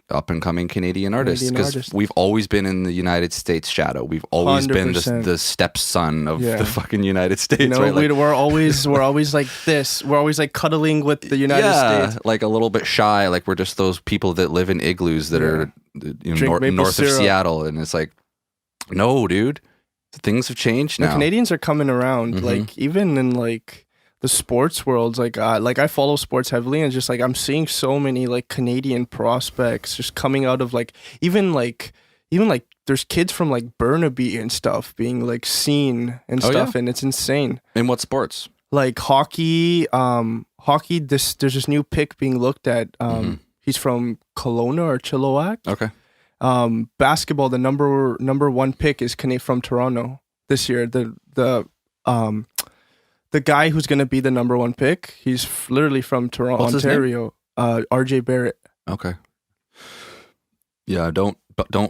up and coming Canadian artists, because we've always been in the United States shadow. We've always 100%. Been the stepson of the fucking United States. Right?
We're always like this. We're always like cuddling with the United States.
Like a little bit shy. Like we're just those people that live in igloos that are north of Seattle, and it's like, no, dude, things have changed now.
The Canadians are coming around. Like even in like the sports world, like I follow sports heavily, and just like I'm seeing so many like Canadian prospects just coming out of like even like there's kids from like Burnaby and stuff being like seen and stuff, and it's insane.
In what sports?
Like hockey. There's this new pick being looked at. He's from Kelowna or Chilliwack.
Okay.
Basketball, the number one pick is from Toronto this year. The guy who's going to be the number one pick, he's literally from Toronto, Ontario. RJ Barrett.
Okay. Yeah, don't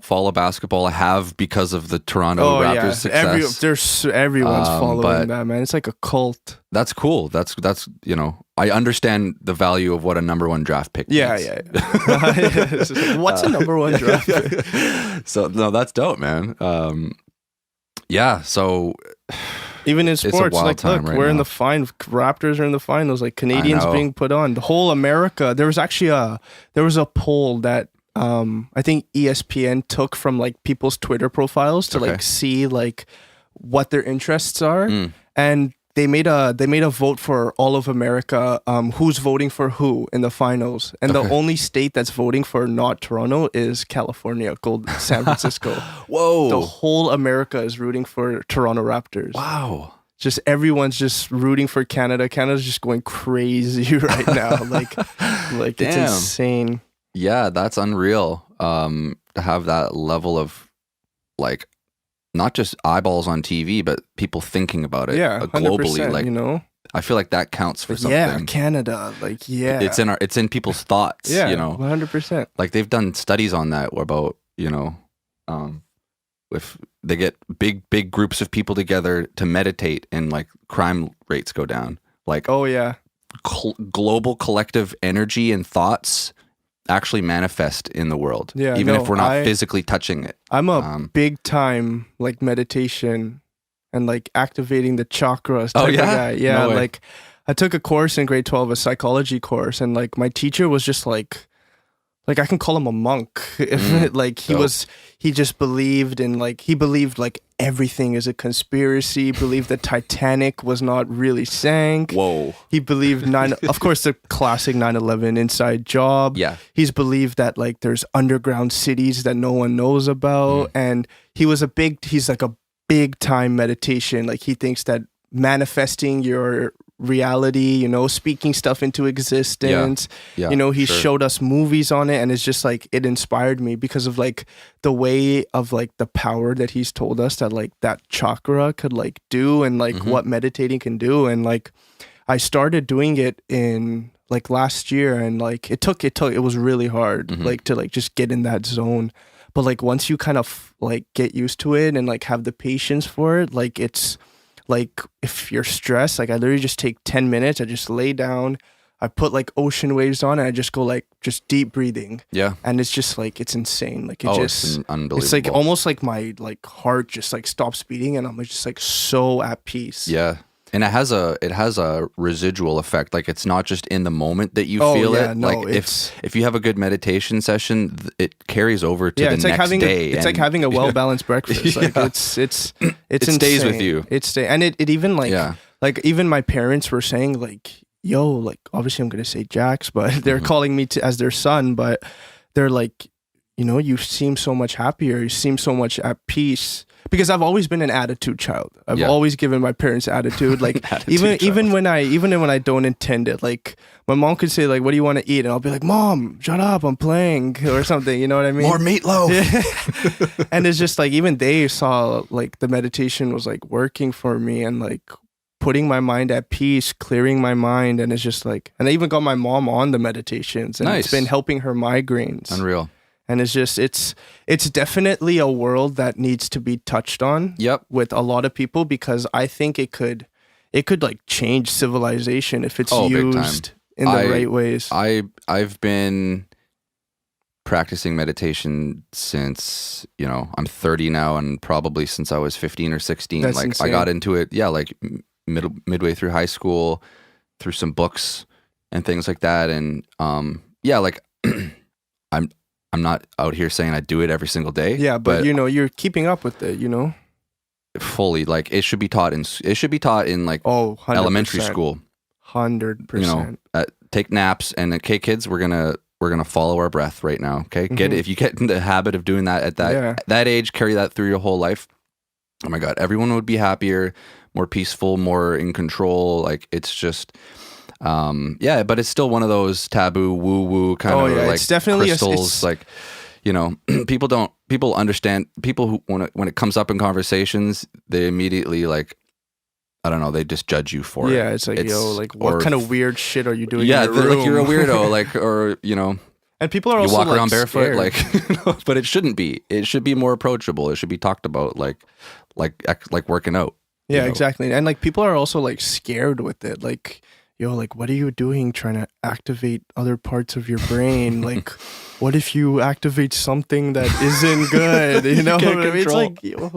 follow basketball. I have because of the Toronto Raptors success.
Everyone's following that, man. It's like a cult.
That's cool. That's I understand the value of what a number one draft pick means.
Yeah. What's a number one draft pick?
So no, that's dope, man. So
even in sports, like, look, we're in the Raptors are in the finals. Like Canadians being put on. The whole America. There was actually a poll that I think ESPN took from like people's Twitter profiles to like see like what their interests are, and they made a vote for all of America. Who's voting for who in the finals? And the only state that's voting for not Toronto is California, San Francisco.
Whoa!
The whole America is rooting for Toronto Raptors.
Wow!
Just everyone's just rooting for Canada. Canada's just going crazy right now. like it's insane.
Yeah, that's unreal. To have that level of like, not just eyeballs on TV, but people thinking about it globally. Like, I feel like that counts for something.
Yeah, Canada. Like,
it's in people's thoughts.
Yeah, 100%.
Like they've done studies on that about if they get big groups of people together to meditate, and like crime rates go down. Like, global collective energy and thoughts actually manifest in the world, even if we're not physically touching it.
I'm a big time like meditation and like activating the chakras type of guy. Yeah, like I took a course in grade 12, a psychology course, and like my teacher was just like I can call him a monk. Like he just believed in he believed like everything is a conspiracy, believed the Titanic was not really sank.
Whoa.
He believed of course the classic 9/11 inside job.
Yeah.
He's believed that like there's underground cities that no one knows about. And he's like a big time meditation. Like he thinks that manifesting your reality, speaking stuff into existence. He showed us movies on it, and it's just like it inspired me because of like the way of like the power that he's told us that like that chakra could like do, and like what meditating can do. And like I started doing it in like last year, and like it was really hard like to like just get in that zone. But like once you kind of like get used to it and like have the patience for it, like it's like if you're stressed, like I literally just take 10 minutes. I just lay down. I put like ocean waves on and I just go like just deep breathing.
Yeah.
And it's just like, it's insane. Like
it's unbelievable.
It's like almost like my like heart just like stops beating and I'm just like so at peace.
Yeah. And it has a residual effect. Like it's not just in the moment that you feel it.
No,
like if you have a good meditation session, it carries over to the
it's
next day.
It's like having a well-balanced breakfast. Like it
insane. Stays with you.
And it even like even my parents were saying like, yo, like obviously I'm gonna say Jax, but they're calling me as their son, but they're like, you know, you seem so much happier, you seem so much at peace. Because I've always been an attitude child. I've always given my parents attitude. Like even when I don't intend it. Like my mom could say like, "What do you want to eat?" And I'll be like, "Mom, shut up, I'm playing," or something. You know what I mean?
More meatloaf.
Yeah. And it's just like even they saw like the meditation was like working for me and like putting my mind at peace, clearing my mind, and it's just like. And I even got my mom on the meditations, and it's been helping her migraines.
Unreal.
And it's just it's definitely a world that needs to be touched on with a lot of people because I think it could like change civilization if it's used in the right ways.
I've been practicing meditation since, you know, I'm 30 now and probably since I was 15 or 16.
That's
like
insane.
I got into it like midway through high school through some books and things like that and like I'm not out here saying I do it every single day.
Yeah, but you know, you're keeping up with it, you know?
Fully. Like it should be taught in like
100%.
elementary school.
100%.
You know, take naps and okay, kids, we're gonna follow our breath right now. Okay. If you get in the habit of doing that at that age, carry that through your whole life. Oh my God, everyone would be happier, more peaceful, more in control. Like it's just but it's still one of those taboo woo kind of like
it's definitely
crystals. Like, you know, people understand people who when it comes up in conversations, they immediately like, I don't know, they just judge you for it.
Yeah, it's like, yo, like what kind of weird shit are you doing?
Yeah,
in your room?
Like you're a weirdo, like, or you know.
And people are also
you walk around
like,
barefoot,
scared.
like, you know, but it shouldn't be. It should be more approachable. It should be talked about, like working out.
Yeah, exactly. And like people are also like scared with it, like. Yo, like, what are you doing trying to activate other parts of your brain? Like, what if you activate something that isn't good? You know, it's like, yo,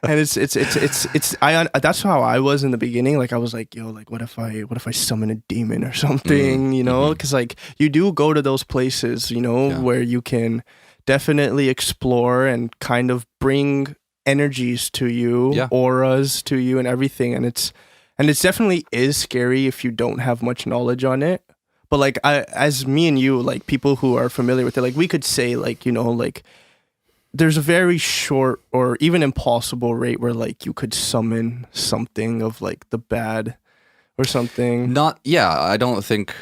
and that's how I was in the beginning. Like, I was like, yo, like, what if I summon a demon or something? You know, because like you do go to those places, you know, where you can definitely explore and kind of bring energies to you, auras to you, and everything, and it's definitely is scary if you don't have much knowledge on it. But like as me and you, like people who are familiar with it, like we could say like, you know, like there's a very short or even impossible rate where like you could summon something of like the bad or something.
I don't think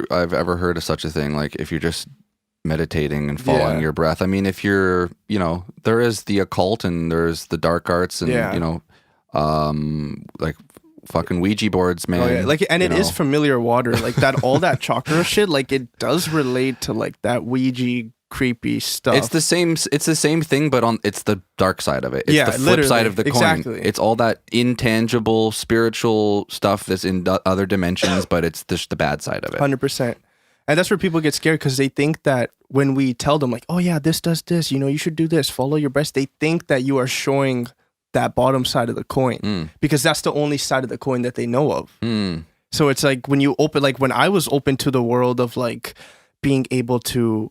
I've ever heard of such a thing. Like if you're just meditating and following your breath. I mean, if you're, you know, there is the occult and there's the dark arts and, you know, like fucking Ouija boards, man.
Oh, yeah. Like, and it is familiar water, like that. All that chakra shit, like it does relate to like that Ouija creepy stuff.
It's the same thing, but it's the dark side of it. It's the flip side of the coin.
Exactly.
It's all that intangible spiritual stuff that's in other dimensions, but it's just the bad side of it.
100%. And that's where people get scared because they think that when we tell them like, oh yeah, this does this, you know, you should do this, follow your breath. They think that you are showing that bottom side of the coin because that's the only side of the coin that they know of. So it's like when you open, like when I was open to the world of like being able to,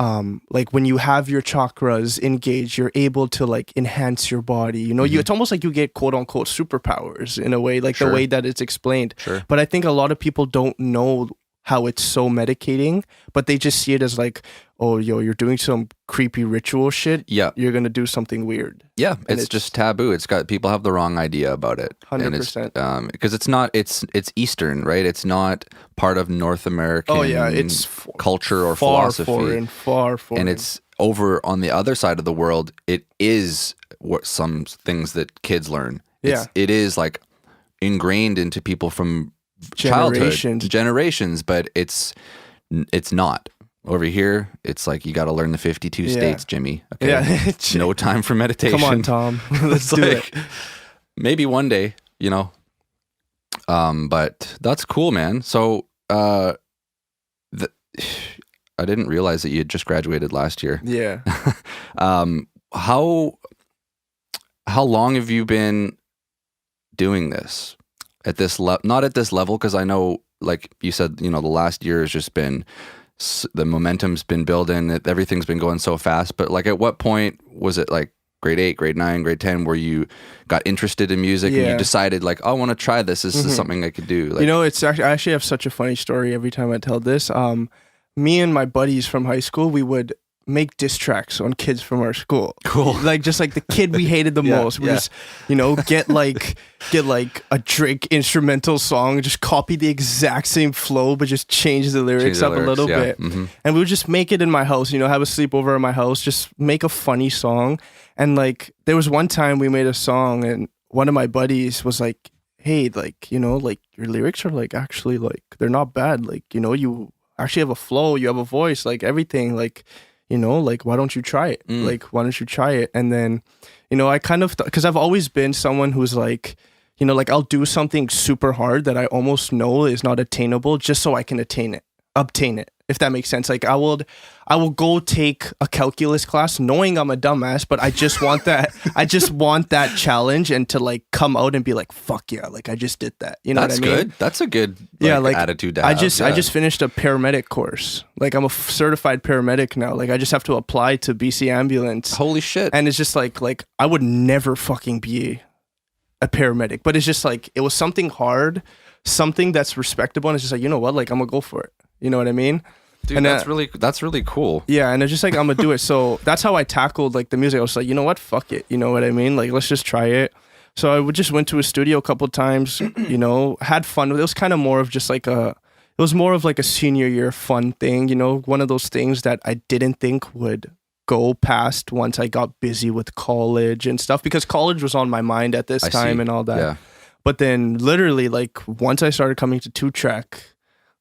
like when you have your chakras engaged, you're able to like enhance your body. You know, it's almost like you get quote unquote superpowers in a way, like the way that it's explained. But I think a lot of people don't know how it's so medicating, but they just see it as like, oh, yo, you're doing some creepy ritual shit. Yeah. You're going to do something weird.
Yeah. It's just taboo. People have the wrong idea about it.
100%.
Because it's Eastern, right? It's not part of North American
it's
culture or philosophy.
Far foreign.
And it's over on the other side of the world. It is what some things that kids learn. It is like ingrained into people from generations, but it's not. Over here, it's like you got to learn the 52 states, Jimmy. Okay, no time for meditation.
Come on, Tom. Let's do it.
Maybe one day, you know. But that's cool, man. So, I didn't realize that you had just graduated last year.
Yeah.
How long have you been doing this at this not at this level? Because I know, like you said, you know, the last year has just been, the momentum's been building, everything's been going so fast. But like, at what point was it, like grade 8, grade 9, grade 10, where you got interested in music and you decided like, oh, I want to try this. This is something I could do. Like,
you know, it's actually, I actually have such a funny story every time I tell this. Me and my buddies from high school, we would make diss tracks on kids from our school.
Cool.
Like, just like the kid we hated the most. We just, you know, get like a Drake instrumental song, just copy the exact same flow, but just change the lyrics up a little bit. And we would just make it in my house, you know, have a sleepover at my house, just make a funny song. And like, there was one time we made a song and one of my buddies was like, hey, like, you know, like your lyrics are like, actually, like, they're not bad. Like, you know, you actually have a flow, you have a voice, like everything, like, you know, like, why don't you try it? Like, why don't you try it? And then, you know, I kind of, because I've always been someone who's like, you know, like, I'll do something super hard that I almost know is not attainable just so I can obtain it, if that makes sense. Like, I will go take a calculus class knowing I'm a dumbass, but I just want that challenge and to like come out and be like, fuck yeah, like I just did that. You know what I mean?
That's good. That's a good like, attitude to have.
I just finished a paramedic course. Like, I'm a certified paramedic now. Like, I just have to apply to BC Ambulance.
Holy shit.
And it's just like I would never fucking be a paramedic, but it's just like, it was something hard, something that's respectable, and it's just like, you know what, like, I'm gonna go for it. You know what I mean?
Dude,
and
that's really cool.
Yeah, and it's just like, I'm gonna do it. So that's how I tackled like the music. I was like, you know what, fuck it. You know what I mean? Like, let's just try it. So I just went to a studio a couple times. You know, had fun. It was kind of more of just like it was more of like a senior year fun thing. You know, one of those things that I didn't think would go past once I got busy with college and stuff, because college was on my mind at this time and all that. Yeah. But then literally, like, once I started coming to 2-Track,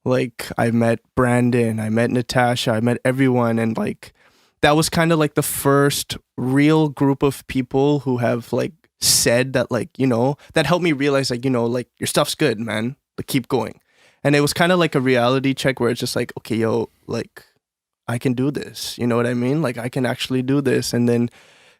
like, I met Brandon, I met Natasha, I met everyone, and like, that was kind of like the first real group of people who have like said that, like, you know, that helped me realize, like, you know, like, your stuff's good, man, like, keep going. And it was kind of like a reality check where it's just like, okay, yo, like, I can do this, you know what I mean? Like, I can actually do this. And then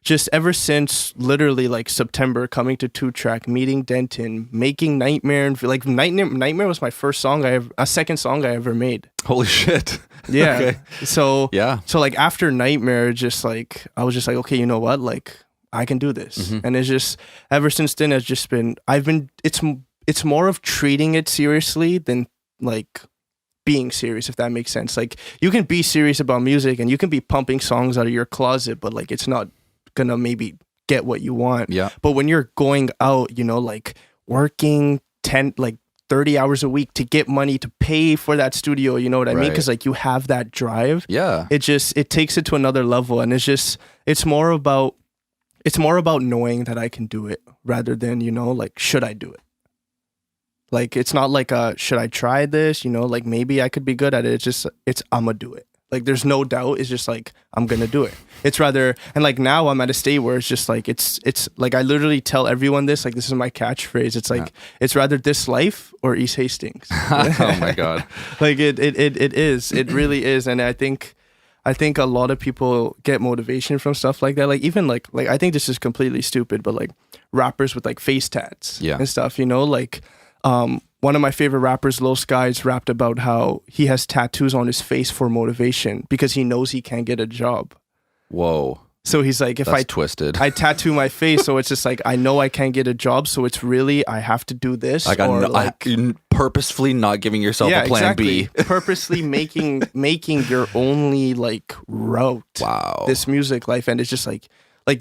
just ever since literally like September, coming to 2-Track, meeting Denton, making Nightmare, and like Nightmare was my second song I ever made.
Holy shit.
Yeah.
Okay.
So like, after Nightmare, just like, I was just like, okay, you know what? Like, I can do this. And it's just, ever since then, it's more of treating it seriously than like being serious, if that makes sense. Like, you can be serious about music and you can be pumping songs out of your closet, but like, it's not gonna maybe get what you want.
Yeah.
But when you're going out, you know, like, working 30 hours a week to get money to pay for that studio, you know what I mean? Because like, you have that drive.
Yeah.
It takes it to another level, and it's more about knowing that I can do it rather than, you know, like, should I do it? Like, it's not like should I try this? You know, like, maybe I could be good at it. It's I'm gonna do it. Like, there's no doubt. It's just like, I'm gonna do it. It's rather, and like, now I'm at a state where it's just like, it's like, I literally tell everyone this, like, this is my catchphrase. It's like, it's rather this life or East Hastings.
Oh my God.
Like, it is. It really is. And I think a lot of people get motivation from stuff like that. Like, even like I think this is completely stupid, but like, rappers with like face tats and stuff, you know, like, one of my favorite rappers, Lil Skies, rapped about how he has tattoos on his face for motivation because he knows he can't get a job.
Whoa.
So he's like,
That's twisted.
I tattoo my face, so it's just like, I know I can't get a job, so it's really, I have to do this.
Like, purposefully not giving yourself a plan B.
Purposely making your only like route.
Wow.
This music life, and it's just like,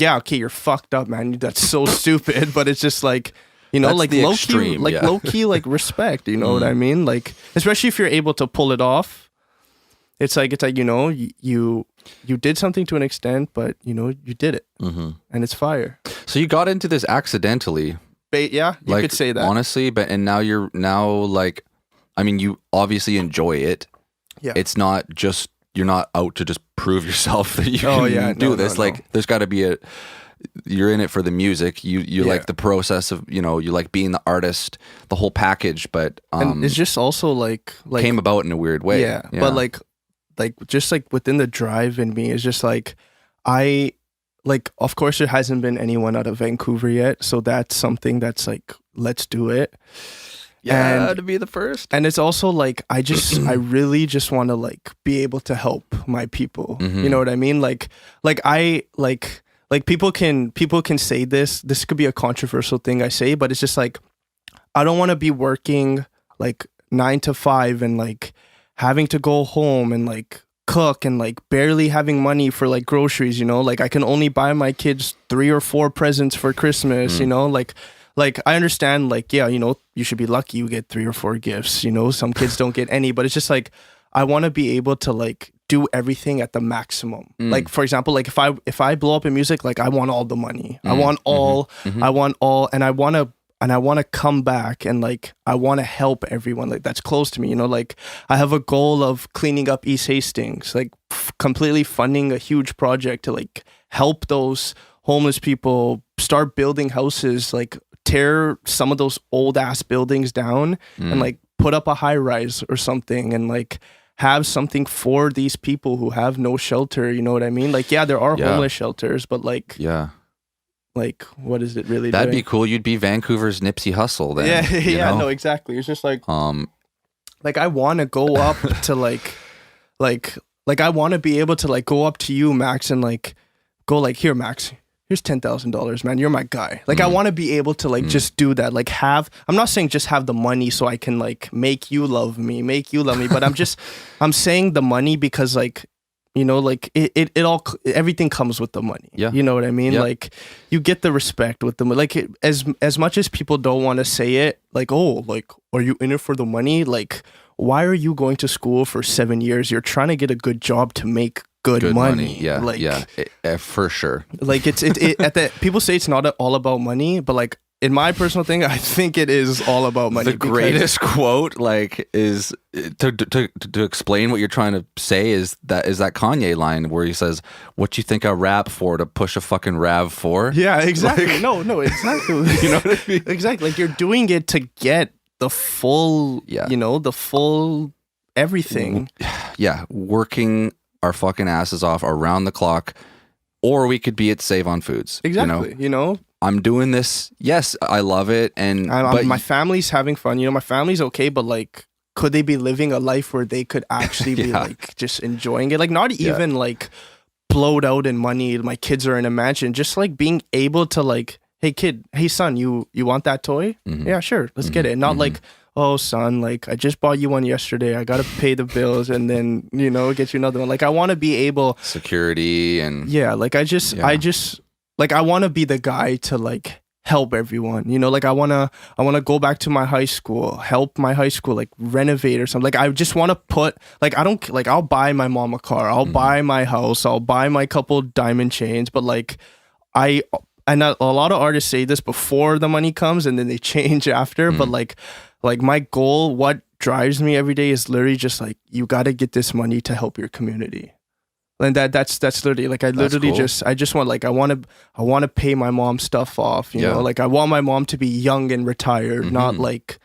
yeah, okay, you're fucked up, man. That's so stupid, but it's just like, you know, like, low key, like, low key, like, respect. You know what I mean? Like, especially if you're able to pull it off. It's like, you know, you did something to an extent, but you know, you did it, and it's fire.
So you got into this accidentally.
Yeah, you could say that,
honestly. But you're like, I mean, you obviously enjoy it. Yeah, it's not just, you're not out to just prove yourself that you can do this. Like, there's got to be you're in it for the music. You like the process of, you like being the artist, the whole package. But
and it's just also like
came about in a weird way.
Yeah. But like just like within the drive in me is just like of course there hasn't been anyone out of Vancouver yet, so that's something that's like, let's do it.
Yeah,
and
to be the first.
And it's also like I really just want to like be able to help my people. You know what I mean? Like people can say this could be a controversial thing I say, but it's just like I don't want to be working like 9 to 5 and like having to go home and like cook and like barely having money for like groceries, like I can only buy my kids 3 or 4 presents for Christmas, like I understand, like, yeah, you should be lucky you get 3 or 4 gifts, some kids don't get any, but it's just like, I want to be able to like do everything at the maximum. Like, for example, like if I blow up in music, like I want all the money, I want all, and I want to come back and like, I want to help everyone like that's close to me, like I have a goal of cleaning up East Hastings, like completely funding a huge project to like help those homeless people, start building houses, like tear some of those old ass buildings down and like put up a high rise or something and like have something for these people who have no shelter, you know what I mean? Like, yeah, there are homeless shelters, but like, like, what is it really
That'd
doing?
be cool. You'd be Vancouver's Nipsey Hussle then.
Yeah, no, exactly. It's just like I want to go up to like I want to be able to like go up to you, Max, and like go like, here, Max, here's $10,000, man. You're my guy. Like, I want to be able to like just do that. Like I'm not saying just have the money so I can like make you love me, but I'm saying the money because like, like it all, everything comes with the money.
Yeah.
You know what I mean?
Yeah.
Like you get the respect with the money. Like as much as people don't want to say it, like, oh, like, are you in it for the money? Like, why are you going to school for 7 years? You're trying to get a good job to make good money.
Yeah,
like,
for sure.
Like it at the people say it's not all about money, but like in my personal thing, I think it is all about money.
The greatest quote, like, is to explain what you're trying to say is that Kanye line where he says, "What you think I rap for? To push a fucking RAV4?"
Yeah, exactly.
Like,
no, exactly.
You know what I mean?
Exactly. Like you're doing it to get the full, the full everything.
Yeah, working our fucking asses off around the clock, or we could be at Save on Foods.
Exactly.
I'm doing this. Yes, I love it, and but
my family's having fun. My family's okay, but like, could they be living a life where they could actually be like just enjoying it? Like, not even like blowed out in money. My kids are in a mansion. Just like being able to like, hey kid, hey son, you want that toy? Yeah, sure, let's get it. Not like, oh son, like I just bought you one yesterday, I gotta pay the bills and then get you another one. Like I want to be able
security and
like I just like I want to be the guy to like help everyone, like I want to go back to my high school, help my high school like renovate or something. Like I just want to put like, I don't like, I'll buy my mom a car, I'll buy my house, I'll buy my couple diamond chains, but like and a lot of artists say this before the money comes and then they change after, but like my goal, what drives me every day is literally just like, you got to get this money to help your community. And that's literally like, I literally cool. I just want like, I want to pay my mom stuff off, you know, like I want my mom to be young and retired, not like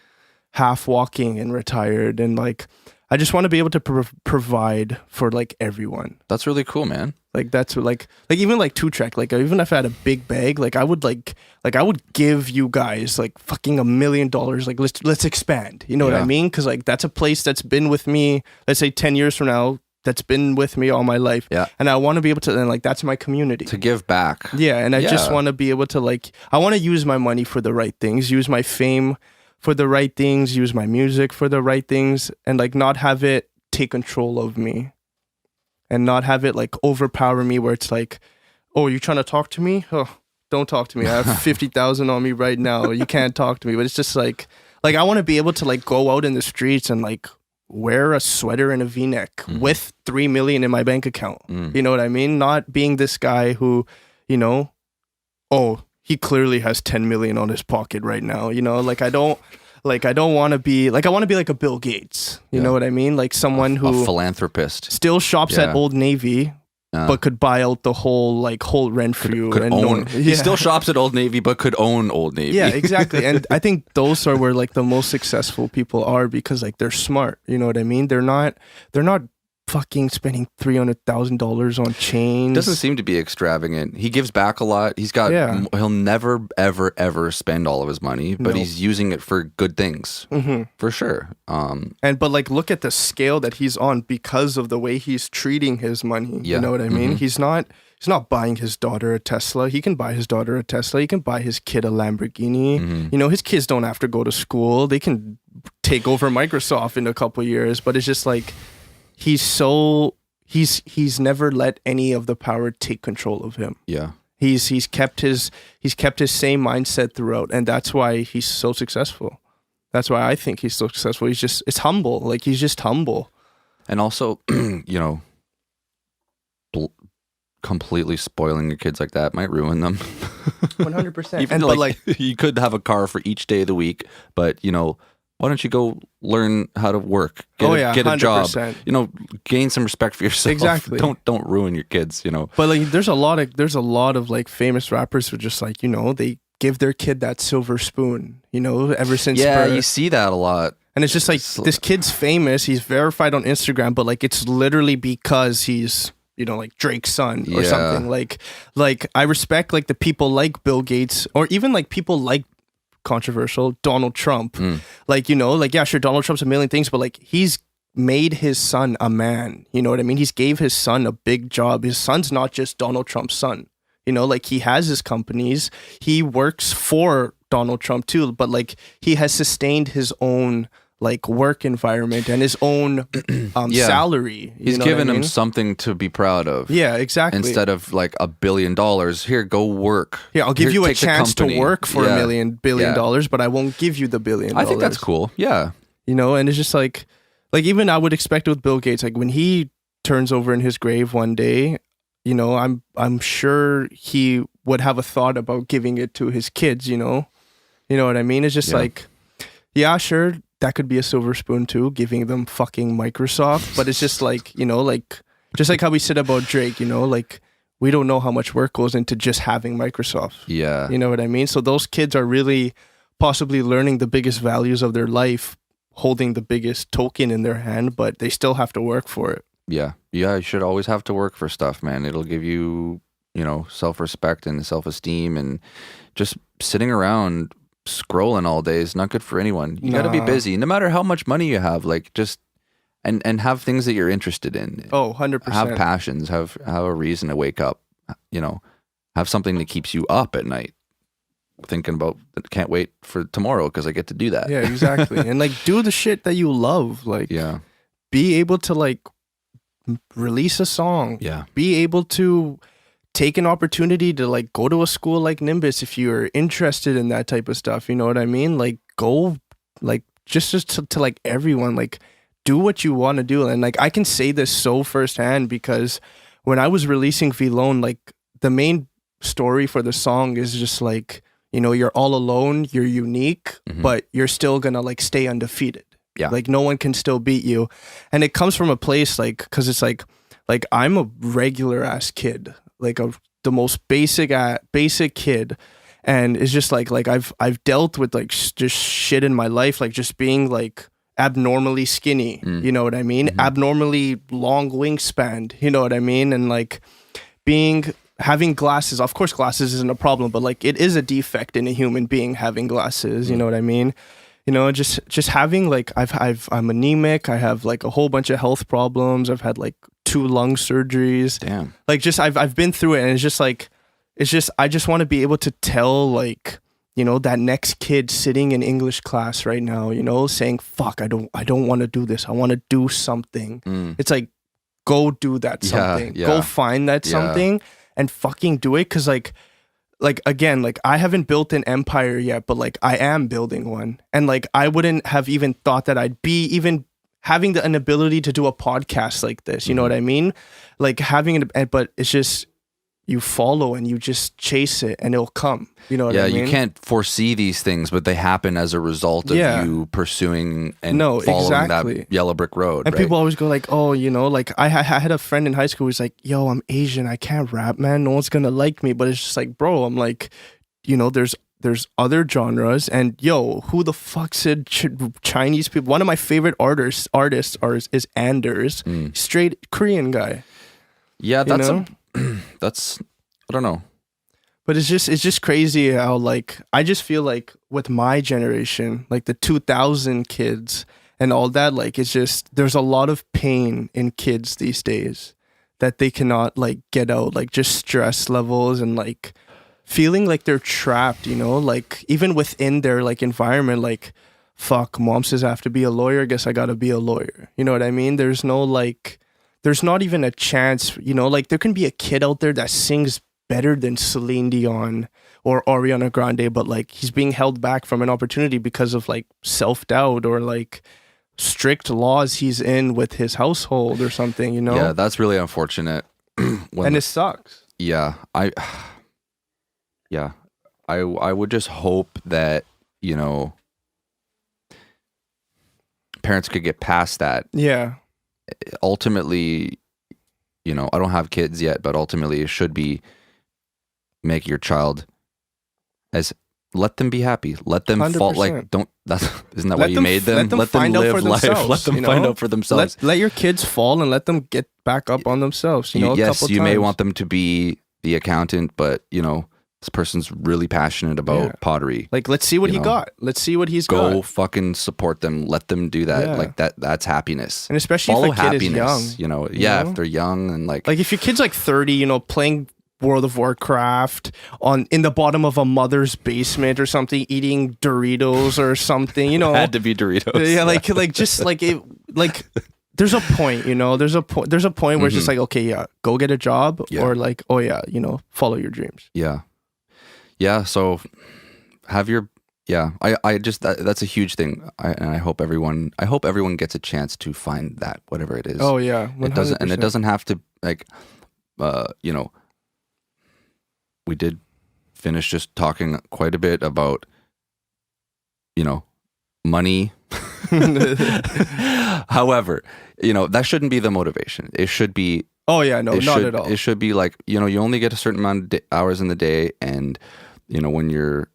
half walking and retired. And like, I just want to be able to provide for like everyone.
That's really cool, man.
Like that's like even like 2-Track, like even if I had a big bag, like I would I would give you guys like fucking $1 million. Like let's expand. You know what I mean? Because like that's a place that's been with me. Let's say 10 years from now, that's been with me all my life. Yeah. And I want to be able to, and like that's my community.
To give back.
Yeah. And I just want to be able to like, I want to use my money for the right things, use my fame for the right things, use my music for the right things, and like not have it take control of me. And not have it like overpower me where it's like, oh, you trying to talk to me? Oh, don't talk to me. I have 50,000 on me right now. You can't talk to me. But it's just like I want to be able to like go out in the streets and like wear a sweater and a V-neck with 3 million in my bank account. You know what I mean? Not being this guy who, oh, he clearly has 10 million on his pocket right now. Like I don't want to be like, I want to be like a Bill Gates. You know what I mean? Like someone who
a philanthropist
still shops at Old Navy, but could buy out the whole rent for you.
Could
and
own. He still shops at Old Navy, but could own Old Navy.
Yeah, exactly. And I think those are where like the most successful people are, because like they're smart. You know what I mean? They're not fucking spending $300,000 on chains.
Doesn't seem to be extravagant. He gives back a lot. He's got. He'll never ever spend all of his money, but he's using it for good things, for sure.
But like, look at the scale that he's on because of the way he's treating his money. You know what I mean? He's not buying his daughter a Tesla. He can buy his daughter a Tesla. He can buy his kid a Lamborghini. You know, his kids don't have to go to school. They can take over Microsoft in a couple of years. But it's just like, he's never let any of the power take control of him. Yeah. He's kept his same mindset throughout, and that's why he's so successful. That's why I think he's so successful. It's humble. Like, he's just humble.
And also, you know, completely spoiling your kids like that might ruin them.
100%.
Even like you could have a car for each day of the week, but you know, why don't you go learn how to work? Get a job. You know, gain some respect for yourself.
Exactly.
Don't ruin your kids. You know.
But like, there's a lot of like famous rappers who just like, you know, they give their kid that silver spoon. You know, ever since birth.
You see that a lot.
And it's just like, this kid's famous. He's verified on Instagram, but like, it's literally because he's, you know, like Drake's son or something. Like I respect like the people like Bill Gates, or even like people like, controversial, Donald Trump. Like, you know, like, yeah, sure, Donald Trump's a million things, but like, he's made his son a man. You know what I mean? He's gave his son a big job. His son's not just Donald Trump's son. You know, like, he has his companies. He works for Donald Trump too, but like, he has sustained his own like work environment and his own salary.
He's given him something to be proud of.
Yeah, exactly.
Instead of like $1 billion, here, go work.
Yeah, I'll give you a chance to work for $1 billion, but I won't give you the $1 billion.
I think that's cool. Yeah.
You know, and it's just like even I would expect with Bill Gates, like when he turns over in his grave one day, you know, I'm sure he would have a thought about giving it to his kids, you know? You know what I mean? It's just like, yeah, sure, that could be a silver spoon too, giving them fucking Microsoft. But it's just like, you know, like, just like how we said about Drake, you know, like, we don't know how much work goes into just having Microsoft. Yeah. You know what I mean? So those kids are really possibly learning the biggest values of their life, holding the biggest token in their hand, but they still have to work for it.
Yeah. Yeah, you should always have to work for stuff, man. It'll give you, you know, self-respect and self-esteem, and just sitting around scrolling all day is not good for anyone. You got to be busy, no matter how much money you have. Like, just and have things that you're interested in.
Oh, 100%.
Have passions. Have a reason to wake up. You know, have something that keeps you up at night, thinking about, can't wait for tomorrow because I get to do that.
Yeah, exactly. And like, do the shit that you love. Like, be able to like release a song. Yeah. Be able to take an opportunity to like go to a school like Nimbus if you're interested in that type of stuff. You know what I mean? Like, go, like, just to like everyone, like, do what you want to do. And like, I can say this so firsthand because when I was releasing V-Lone, like, the main story for the song is just like, you know, you're all alone, you're unique, but you're still gonna like stay undefeated. Yeah. Like, no one can still beat you. And it comes from a place like, because it's like I'm a regular ass kid, like the most basic kid, and it's just like I've dealt with like just shit in my life, like just being like abnormally skinny, you know what I mean? Abnormally long wingspan, you know what I mean? And like having glasses. Of course, glasses isn't a problem, but like, it is a defect in a human being having glasses. You know what I mean? You know, just having like, I'm anemic. I have like a whole bunch of health problems. I've had like 2 lung surgeries. Damn. Like, just I've been through it, and it's just I just want to be able to tell, like, you know, that next kid sitting in English class right now, you know, saying, "Fuck, I don't want to do this. I want to do something." It's like, go do that something. Go find that something and fucking do it, because like again, like, I haven't built an empire yet, but like, I am building one, and like, I wouldn't have even thought that I'd be even having an ability to do a podcast like this. You know what I mean? Like, having it, but it's just you follow and you just chase it and it'll come. You know what I mean?
You can't foresee these things, but they happen as a result of you pursuing and following that yellow brick road.
And people always go like, oh, you know, like I had a friend in high school who's like, yo, I'm Asian, I can't rap, man. No one's gonna like me. But it's just like, bro, I'm like, you know, there's other genres, and yo, who the fuck said Chinese people? One of my favorite artists is Anders, straight Korean guy.
Yeah, that's I don't know.
But it's just crazy how, like, I just feel like with my generation, like the 2000 kids and all that, like, it's just, there's a lot of pain in kids these days that they cannot, like, get out, like, just stress levels and, like, feeling like they're trapped, you know, like, even within their, like, environment, like, fuck, mom says I have to be a lawyer, I guess I gotta be a lawyer. You know what I mean? There's no, like, there's not even a chance, you know, like, there can be a kid out there that sings better than Celine Dion or Ariana Grande, but like he's being held back from an opportunity because of like self-doubt or like strict laws he's in with his household or something, you know?
Yeah, that's really unfortunate.
And it sucks.
Yeah, I would just hope that, you know, parents could get past that.
Yeah.
Ultimately, you know, I don't have kids yet, but ultimately it should be make your child let them be happy. Let them
100%.
fall. Like, isn't that why you made them?
Let them live life.
Let them find out for themselves.
Let your kids fall and let them get back up on themselves. You know,
yes, you may want them to be the accountant, but you know, this person's really passionate about pottery.
Like, let's see what he got. Let's see what he's got.
Go fucking support them. Let them do that. Yeah. Like that's happiness.
And especially if a kid is young.
You know, if they're young and like
if your kid's like 30, you know, playing World of Warcraft in the bottom of a mother's basement or something, eating Doritos or something, you know.
Had to be Doritos.
Yeah, like just like it, like there's a point, you know. There's a point where it's just like, okay, yeah, go get a job, or like, oh yeah, you know, follow your dreams.
Yeah. So have your I just that's a huge thing. I hope everyone gets a chance to find that, whatever it is.
Oh yeah, 100%.
It doesn't have to like you know. We did finish just talking quite a bit about, you know, money. However, you know, that shouldn't be the motivation. It should be.
Oh yeah, no, not at all.
It should be like, you know, you only get a certain amount of hours in the day, and you know, when your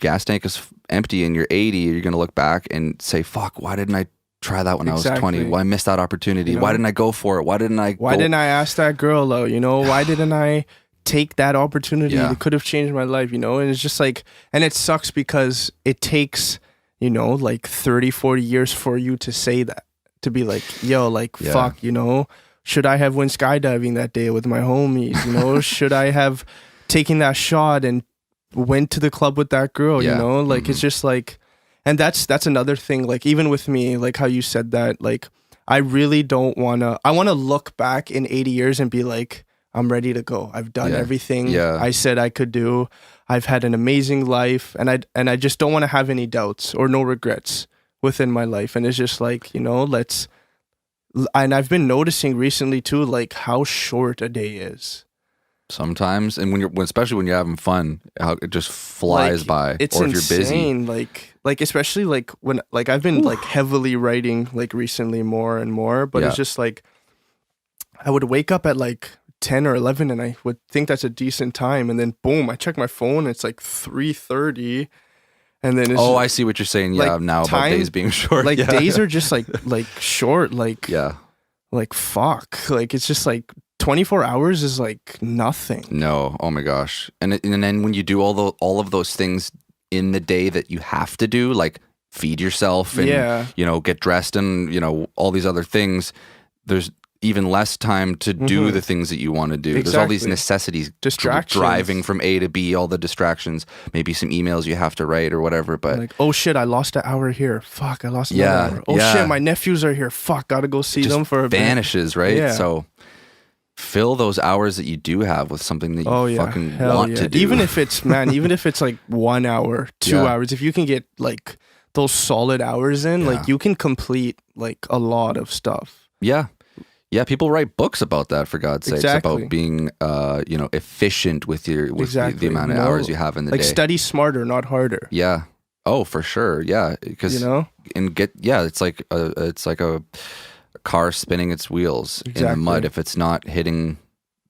gas tank is empty and you're 80, you're gonna look back and say, "Fuck, why didn't I try that when I was 20? Why I missed that opportunity? You know? Why didn't I go for it? Why didn't I
ask that girl though? You know, why didn't I take that opportunity? It could have changed my life, you know? And it's just like, and it sucks because it takes, you know, like 30, 40 years for you to say that, to be like, yo, like, fuck, you know, should I have went skydiving that day with my homies, you know? Should I have taken that shot and went to the club with that girl, you know? Like, it's just like, and that's another thing, like, even with me, like how you said that, like, I really don't want to, I want to look back in 80 years and be like, I'm ready to go. I've done everything I said I could do. I've had an amazing life, and I just don't want to have any doubts or no regrets within my life. And it's just like, you know, and I've been noticing recently too, like how short a day is. Sometimes,
and especially when you're having fun, how it just flies by.
It's
or
insane.
If you're busy.
Like especially like when like I've been like heavily writing like recently more and more, but it's just like I would wake up at like 10 or 11 and I would think that's a decent time, and then boom, I check my phone, it's like 3:30, and then it's
I see what you're saying. Like, now time, about days being short.
Like days are just like short, like
like
fuck, like it's just like 24 hours is like nothing.
No, oh my gosh. And then when you do all of those things in the day that you have to do, like feed yourself and you know, get dressed and, you know, all these other things, there's even less time to do the things that you want to do. Exactly. There's all these necessities,
distractions,
driving from A to B, all the distractions, maybe some emails you have to write or whatever. But
like, oh shit, I lost an hour here. Fuck, I lost another hour. Oh shit, my nephews are here. Fuck, gotta go see them for a bit.
Vanishes, right?
Yeah.
So fill those hours that you do have with something that you fucking want to do.
Even if it's even if it's like 1 hour, 2 hours, if you can get like those solid hours in, like you can complete like a lot of stuff.
Yeah, Yeah, people write books about that, for God's sakes,
Exactly.
about being, efficient with the amount of hours you have in the day.
Study smarter, not harder.
Yeah. Oh, for sure. Yeah, because it's like a car spinning its wheels in the mud. If it's not hitting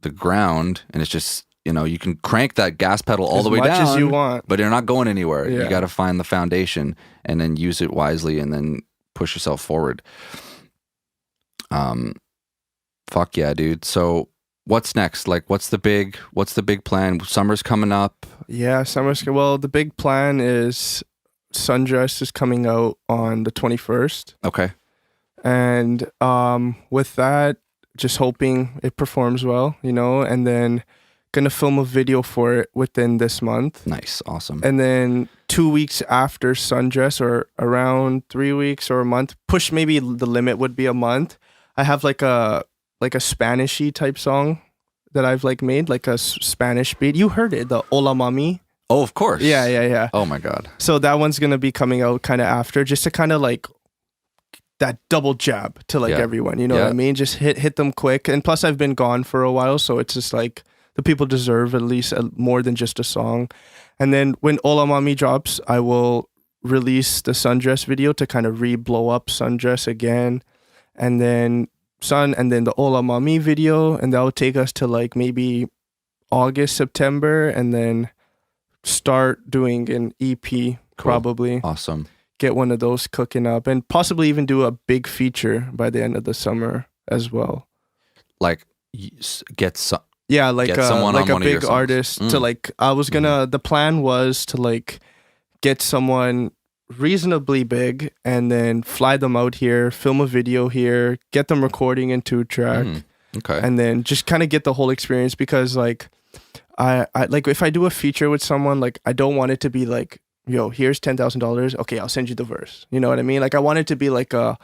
the ground, and it's just you can crank that gas pedal all the way down
as much as you want,
but you're not going anywhere.
Yeah.
You got to find the foundation and then use it wisely, and then push yourself forward. Fuck yeah, dude. So what's next? Like, what's the big plan? Summer's coming up.
Yeah, well, the big plan is Sundress is coming out on the 21st.
Okay.
And with that, just hoping it performs well, and then gonna film a video for it within this month.
Nice. Awesome.
And then 2 weeks after Sundress, or around 3 weeks or a month, push, maybe the limit would be a month, I have like a Spanish-y type song that I've like made, like a Spanish beat. You heard it, the Hola Mami.
Oh, of course.
Yeah.
Oh my God.
So that one's gonna be coming out kind of after, just to kind of like that double jab to like everyone, you know what I mean? Just hit them quick. And plus I've been gone for a while, so it's just like the people deserve at least more than just a song. And then when Hola Mami drops, I will release the Sundress video to kind of re-blow up Sundress again. And then the Hola Mami video, and that will take us to like maybe August, September, and then start doing an EP probably.
Awesome.
Get one of those cooking up, and possibly even do a big feature by the end of the summer as well.
Like get someone
like
on
a big artist to like. I was gonna. The plan was to like get someone reasonably big and then fly them out here, film a video here, get them recording in 2-track,
okay,
and then just kind of get the whole experience, because like I like, if I do a feature with someone, like I don't want it to be like, yo, here's $10,000, okay, I'll send you the verse, you know what I mean? Like I want it to be like a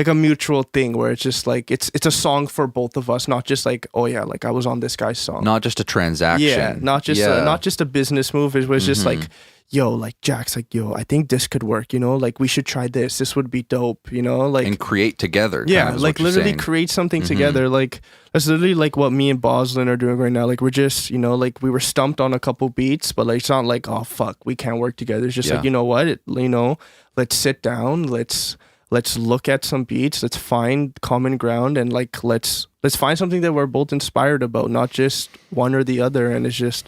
mutual thing where it's just like it's a song for both of us, not just like, oh yeah, like I was on this guy's song,
not just a transaction,
not just a business move. It was just like, yo, like Jax, like, yo, I think this could work, like we should try this would be dope, like, and
create together.
Like literally create something together. Like that's literally like what me and Boslin are doing right now. Like we're just, like we were stumped on a couple beats, but like it's not like, oh fuck, we can't work together. It's just like, you know what, let's sit down, let's look at some beats, let's find common ground, and like let's find something that we're both inspired about, not just one or the other. And it's just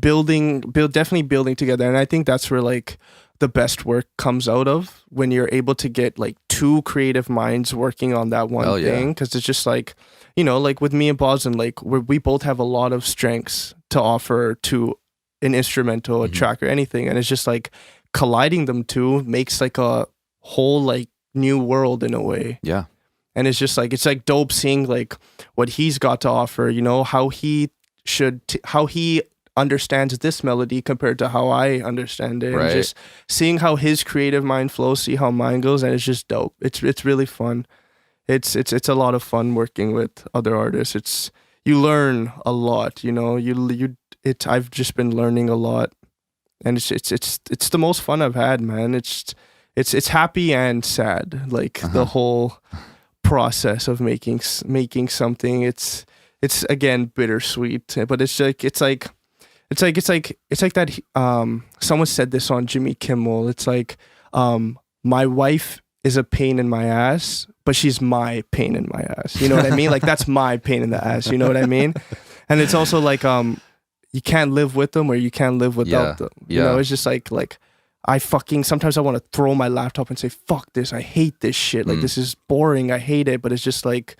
definitely building together. And I think that's where like the best work comes out of, when you're able to get like two creative minds working on that one thing. Because it's just like, like with me and Boslin, like we both have a lot of strengths to offer to an instrumental, a track, or anything. And it's just like colliding them two makes like a whole like new world in a way.
Yeah.
And it's just like, it's like dope seeing like what he's got to offer, how he understands this melody compared to how I understand it. Right. And just seeing how his creative mind flows, see how mine goes, and it's just dope. It's really fun. It's a lot of fun working with other artists. You learn a lot, I've just been learning a lot, and it's the most fun I've had, man. It's happy and sad, like the whole process of making something. It's again bittersweet, but it's like that. Someone said this on Jimmy Kimmel. It's like, my wife is a pain in my ass, but she's my pain in my ass. You know what I mean? Like that's my pain in the ass. You know what I mean? And it's also like, you can't live with them, or you can't live without them. You know, it's just like sometimes I want to throw my laptop and say, fuck this, I hate this shit. Like this is boring, I hate it. But it's just like,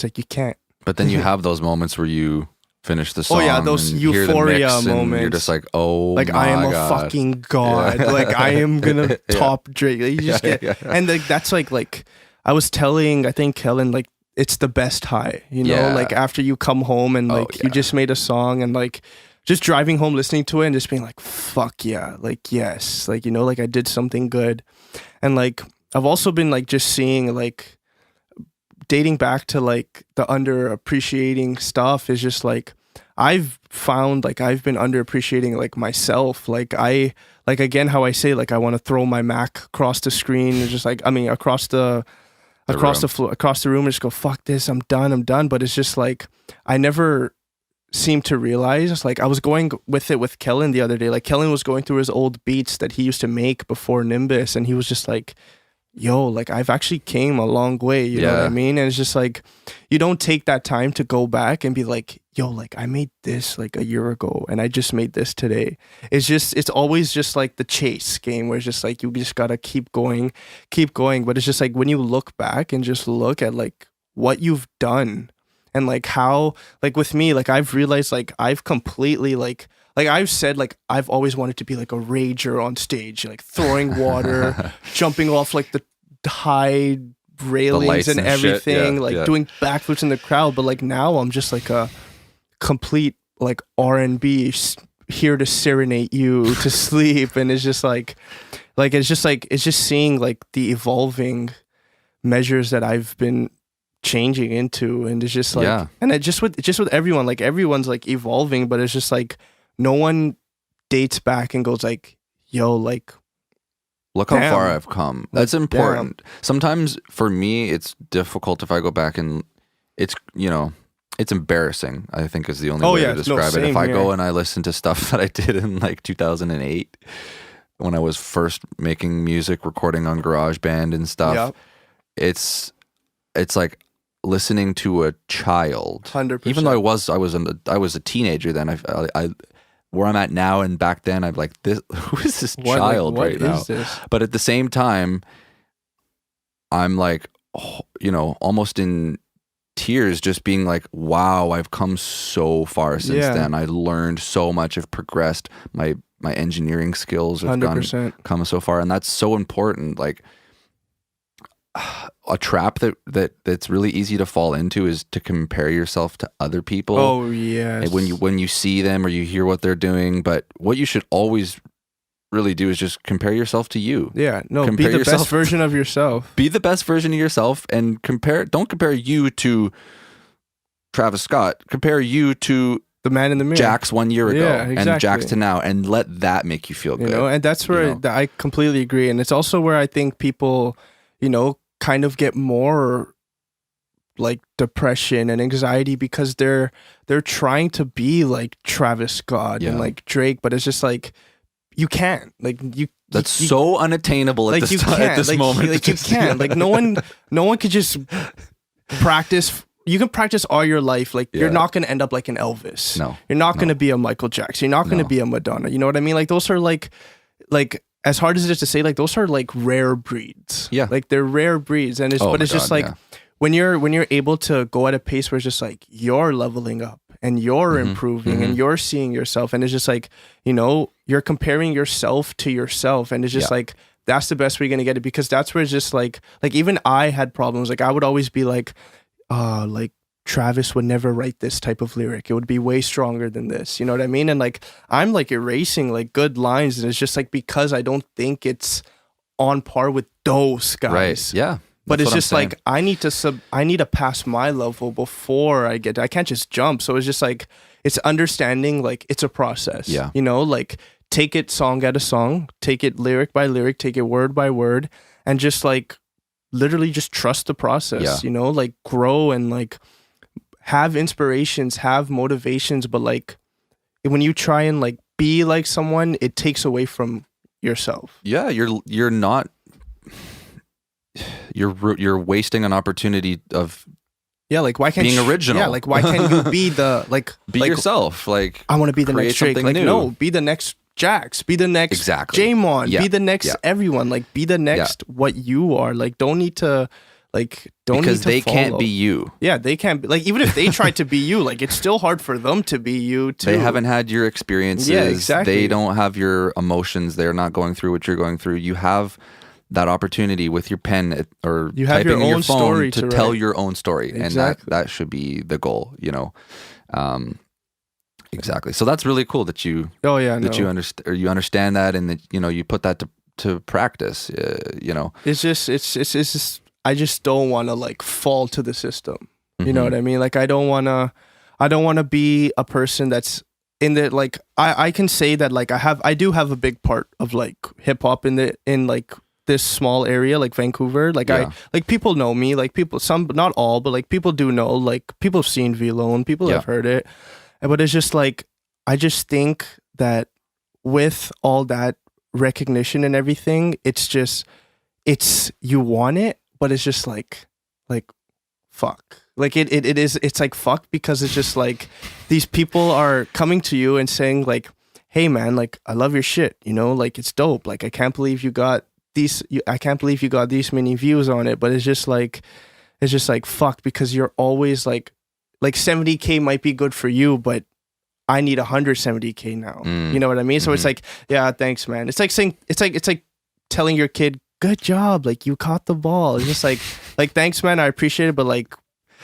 you can't.
But then you have those moments where you finish the song.
Oh yeah, those euphoria moments.
You're just like, oh, like
I am
God.
A fucking god. Like I am gonna top Drake. Like, you just and like that's like I was telling, I think Kellen, like it's the best high. Like after you come home and like you just made a song, and like just driving home listening to it and just being like, fuck yeah, like yes, like like I did something good. And like I've also been like just seeing like, dating back to like the underappreciating stuff, is just like I've found like I've been underappreciating like myself. Like again, how I say, like I want to throw my Mac across the screen, and just like, across the across the floor, across the room, and just go, fuck this, I'm done. But it's just like, I never seem to realize, like, I was going with it with Kellen the other day. Like, Kellen was going through his old beats that he used to make before Nimbus, and he was just like, yo, like, I've actually came a long way, you know what I mean? And it's just like, you don't take that time to go back and be like, yo, like, I made this like a year ago and I just made this today. It's always just like the chase game where it's just like, you just gotta keep going. But it's just like, when you look back and just look at like what you've done and like how, like with me, like I've realized like I've completely like I've said, like, I've always wanted to be like a rager on stage, like throwing water, jumping off like the high railings and everything, doing backflips in the crowd. But like now I'm just like a complete like R&B here to serenade you to sleep. And it's just it's just seeing like the evolving measures that I've been changing into. And it's just like, and it just with everyone, like everyone's like evolving, but it's just like, no one dates back and goes like, yo, like,
look how far I've come. That's important. Sometimes for me, it's difficult if I go back and it's, you know, it's embarrassing, I think is the only way to describe it. If I go and I listen to stuff that I did in like 2008, when I was first making music, recording on GarageBand and stuff, it's like listening to a child.
100%.
Even though I was a teenager then, I where I'm at now and back then, I'm like, who is this child right now?
This?
But at the same time, I'm like, you know, almost in tears, just being like, wow, I've come so far since then. I learned so much. I've progressed. My engineering skills have come so far, and that's so important. Like, a trap that's really easy to fall into is to compare yourself to other people.
Oh yes.
When you see them or you hear what they're doing, but what you should always really do is just compare yourself to you.
Yeah, no, be the best version of yourself.
Be the best version of yourself, and don't compare you to Travis Scott. Compare you to
the man in the mirror,
Jax 1 year ago, and Jax to now, and let that make you feel good.
You know, and that's where I completely agree, and it's also where I think people, you know, kind of get more like depression and anxiety because they're trying to be like Travis Scott and like Drake, but it's just like, you can't, like,
that's so unattainable at this moment.
Like, you can't, like, no one could just practice. You can practice all your life. Like, you're not going to end up like an Elvis.
No,
you're not going to be a Michael Jackson. You're not going to be a Madonna. You know what I mean? Like, those are like as hard as it is to say, like, those are like rare breeds.
Yeah.
Like, they're rare breeds. And it's just like, when you're able to go at a pace where it's just like, you're leveling up and you're improving and you're seeing yourself. And it's just like, you know, you're comparing yourself to yourself. And it's just like, that's the best way you're going to get it, because that's where it's just like even I had problems. Like, I would always be like Travis would never write this type of lyric. It would be way stronger than this. You know what I mean? And like, I'm like erasing like good lines. And it's just like, because I don't think it's on par with those guys.
Right. Yeah.
But it's just like, I need to pass my level before I can't just jump. So it's just like, it's understanding, like, it's a process.
Yeah.
You know, like, take it song at a song, take it lyric by lyric, take it word by word, and just like literally just trust the process, you know, like, grow and like have inspirations, have motivations. But like, when you try and like be like someone, it takes away from yourself.
Yeah. You're wasting an opportunity of
like, why can't
being original?
Yeah, like, why can't you be the
be yourself? Like,
I want to be the next Drake. Like,
new.
No, be the next Jax. Be the next J-Mon. Be the next everyone. Like, be the next what you are. Like, don't need to
because they can't be you.
Yeah, they can't be, like, even if they try to be you, like, it's still hard for them to be you too.
They haven't had your experiences.
Yeah, exactly.
They don't have your emotions. They're not going through what you're going through. You have that opportunity with your pen or
you have
typing
your
in
own
your phone
story
to tell your own story.
Exactly.
And that should be the goal, you know. Exactly. So that's really cool that you you understand that, and that, you know, you put that to practice, you know.
It's just I just don't want to like fall to the system. You know what I mean? Like, I don't want to be a person that's in the, like, I can say that, like, I do have a big part of like hip hop in like this small area like Vancouver. Like people know me. Like people, some, not all, but like people do know. Like people have seen V-Lone. People have heard it. But it's just like, I just think that with all that recognition and everything, it's you want it, but it's just like fuck. Like it's like fuck, because it's just like these people are coming to you and saying like, hey man, like I love your shit, you know, like it's dope. Like I can't believe you got these many views on it. But it's just like fuck, because you're always like 70K might be good for you, but I need 170K now. You know what I mean? So it's like, yeah, thanks, man. It's like saying, it's like telling your kid, good job, like you caught the ball. It's just like thanks, man, I appreciate it, but like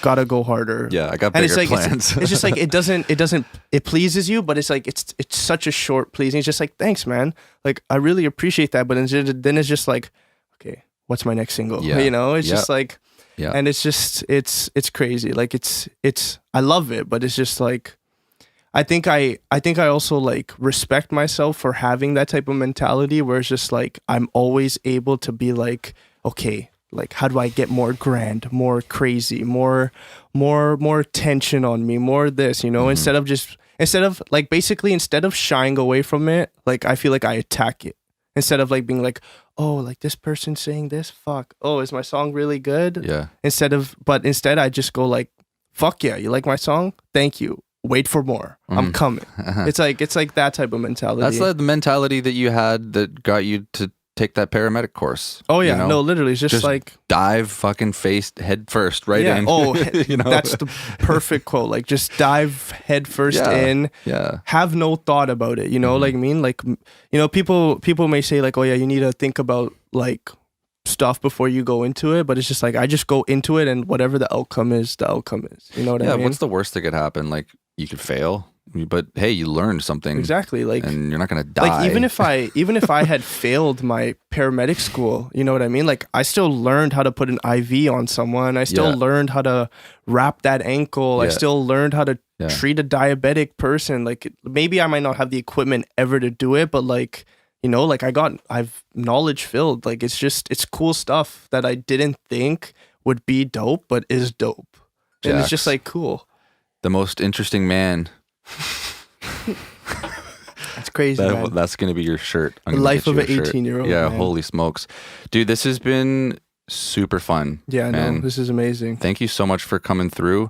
gotta go harder.
Yeah, I got bigger plans.
It's just like it pleases you, but it's like it's such a short pleasing. It's just like, thanks, man. Like I really appreciate that, but then it's just like, okay, what's my next single?
Yeah.
You know, it's just like,
yeah,
and it's just it's crazy. Like it's I love it, but it's just like, I think I also like respect myself for having that type of mentality where it's just like I'm always able to be like, okay, like how do I get more grand, more crazy, more tension on me, more this, you know, instead of like basically instead of shying away from it, like I feel like I attack it. Instead of like being like, oh, like this person's saying this, fuck. Oh, is my song really good?
Yeah.
Instead I just go like, fuck yeah, you like my song? Thank you. Wait for more. I'm coming. It's like that type of mentality.
That's like the mentality that you had that got you to take that paramedic course.
Oh yeah,
you know?
no, literally, it's just like
dive fucking head first right in.
Oh,
you know,
that's the perfect quote. Like just dive head first in.
Yeah.
Have no thought about it. You know, like I mean, like you know, people may say like, oh yeah, you need to think about like stuff before you go into it, but it's just like I just go into it, and whatever the outcome is, the outcome is. You know what I mean?
Yeah. What's the worst that could happen? Like you could fail, but hey, you learned something.
Exactly. Like,
and you're not gonna die.
Like even if I had failed my paramedic school, you know what I mean? Like I still learned how to put an IV on someone. I still learned how to wrap that ankle. I still learned how to treat a diabetic person. Like maybe I might not have the equipment ever to do it, but like, you know, like I've knowledge filled. Like it's cool stuff that I didn't think would be dope, but is dope. And it's just like cool.
The most interesting man.
That's crazy, man.
That's going to be your shirt.
The life of an 18-year-old.
Yeah,
man.
Holy smokes. Dude, this has been super fun.
Yeah, no, this is amazing.
Thank you so much for coming through.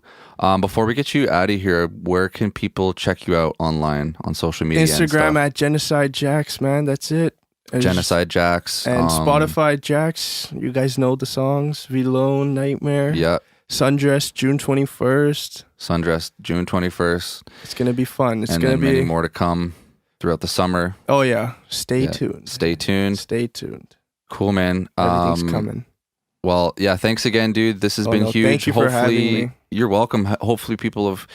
Before we get you out of here, where can people check you out online on social media?
Instagram at Genocide JAX, man. That's it.
Genocide JAX.
And Spotify JAX. You guys know the songs. V-Lone, Nightmare.
Yeah.
Sundress, June 21st.
Sundress, June 21st.
It's going to be fun. It's
going to be many more to come throughout the summer.
Oh, yeah. Stay tuned.
Stay tuned.
Stay tuned.
Cool, man.
Everything's coming.
Well, yeah, thanks again, dude. This has been huge.
Thank you for having me.
You're welcome. Hopefully people have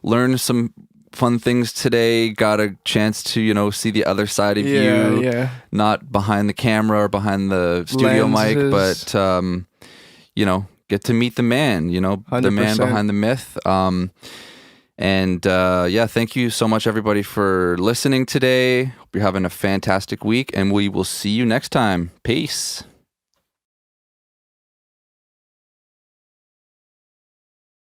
learned some fun things today, got a chance to, you know, see the other side of you.
Yeah. Not
behind the camera or behind the studio mic, but, you know, get to meet the man, you know, 100%. The man behind the myth. Yeah, thank you so much, everybody, for listening today. Hope you're having a fantastic week, and we will see you next time. Peace.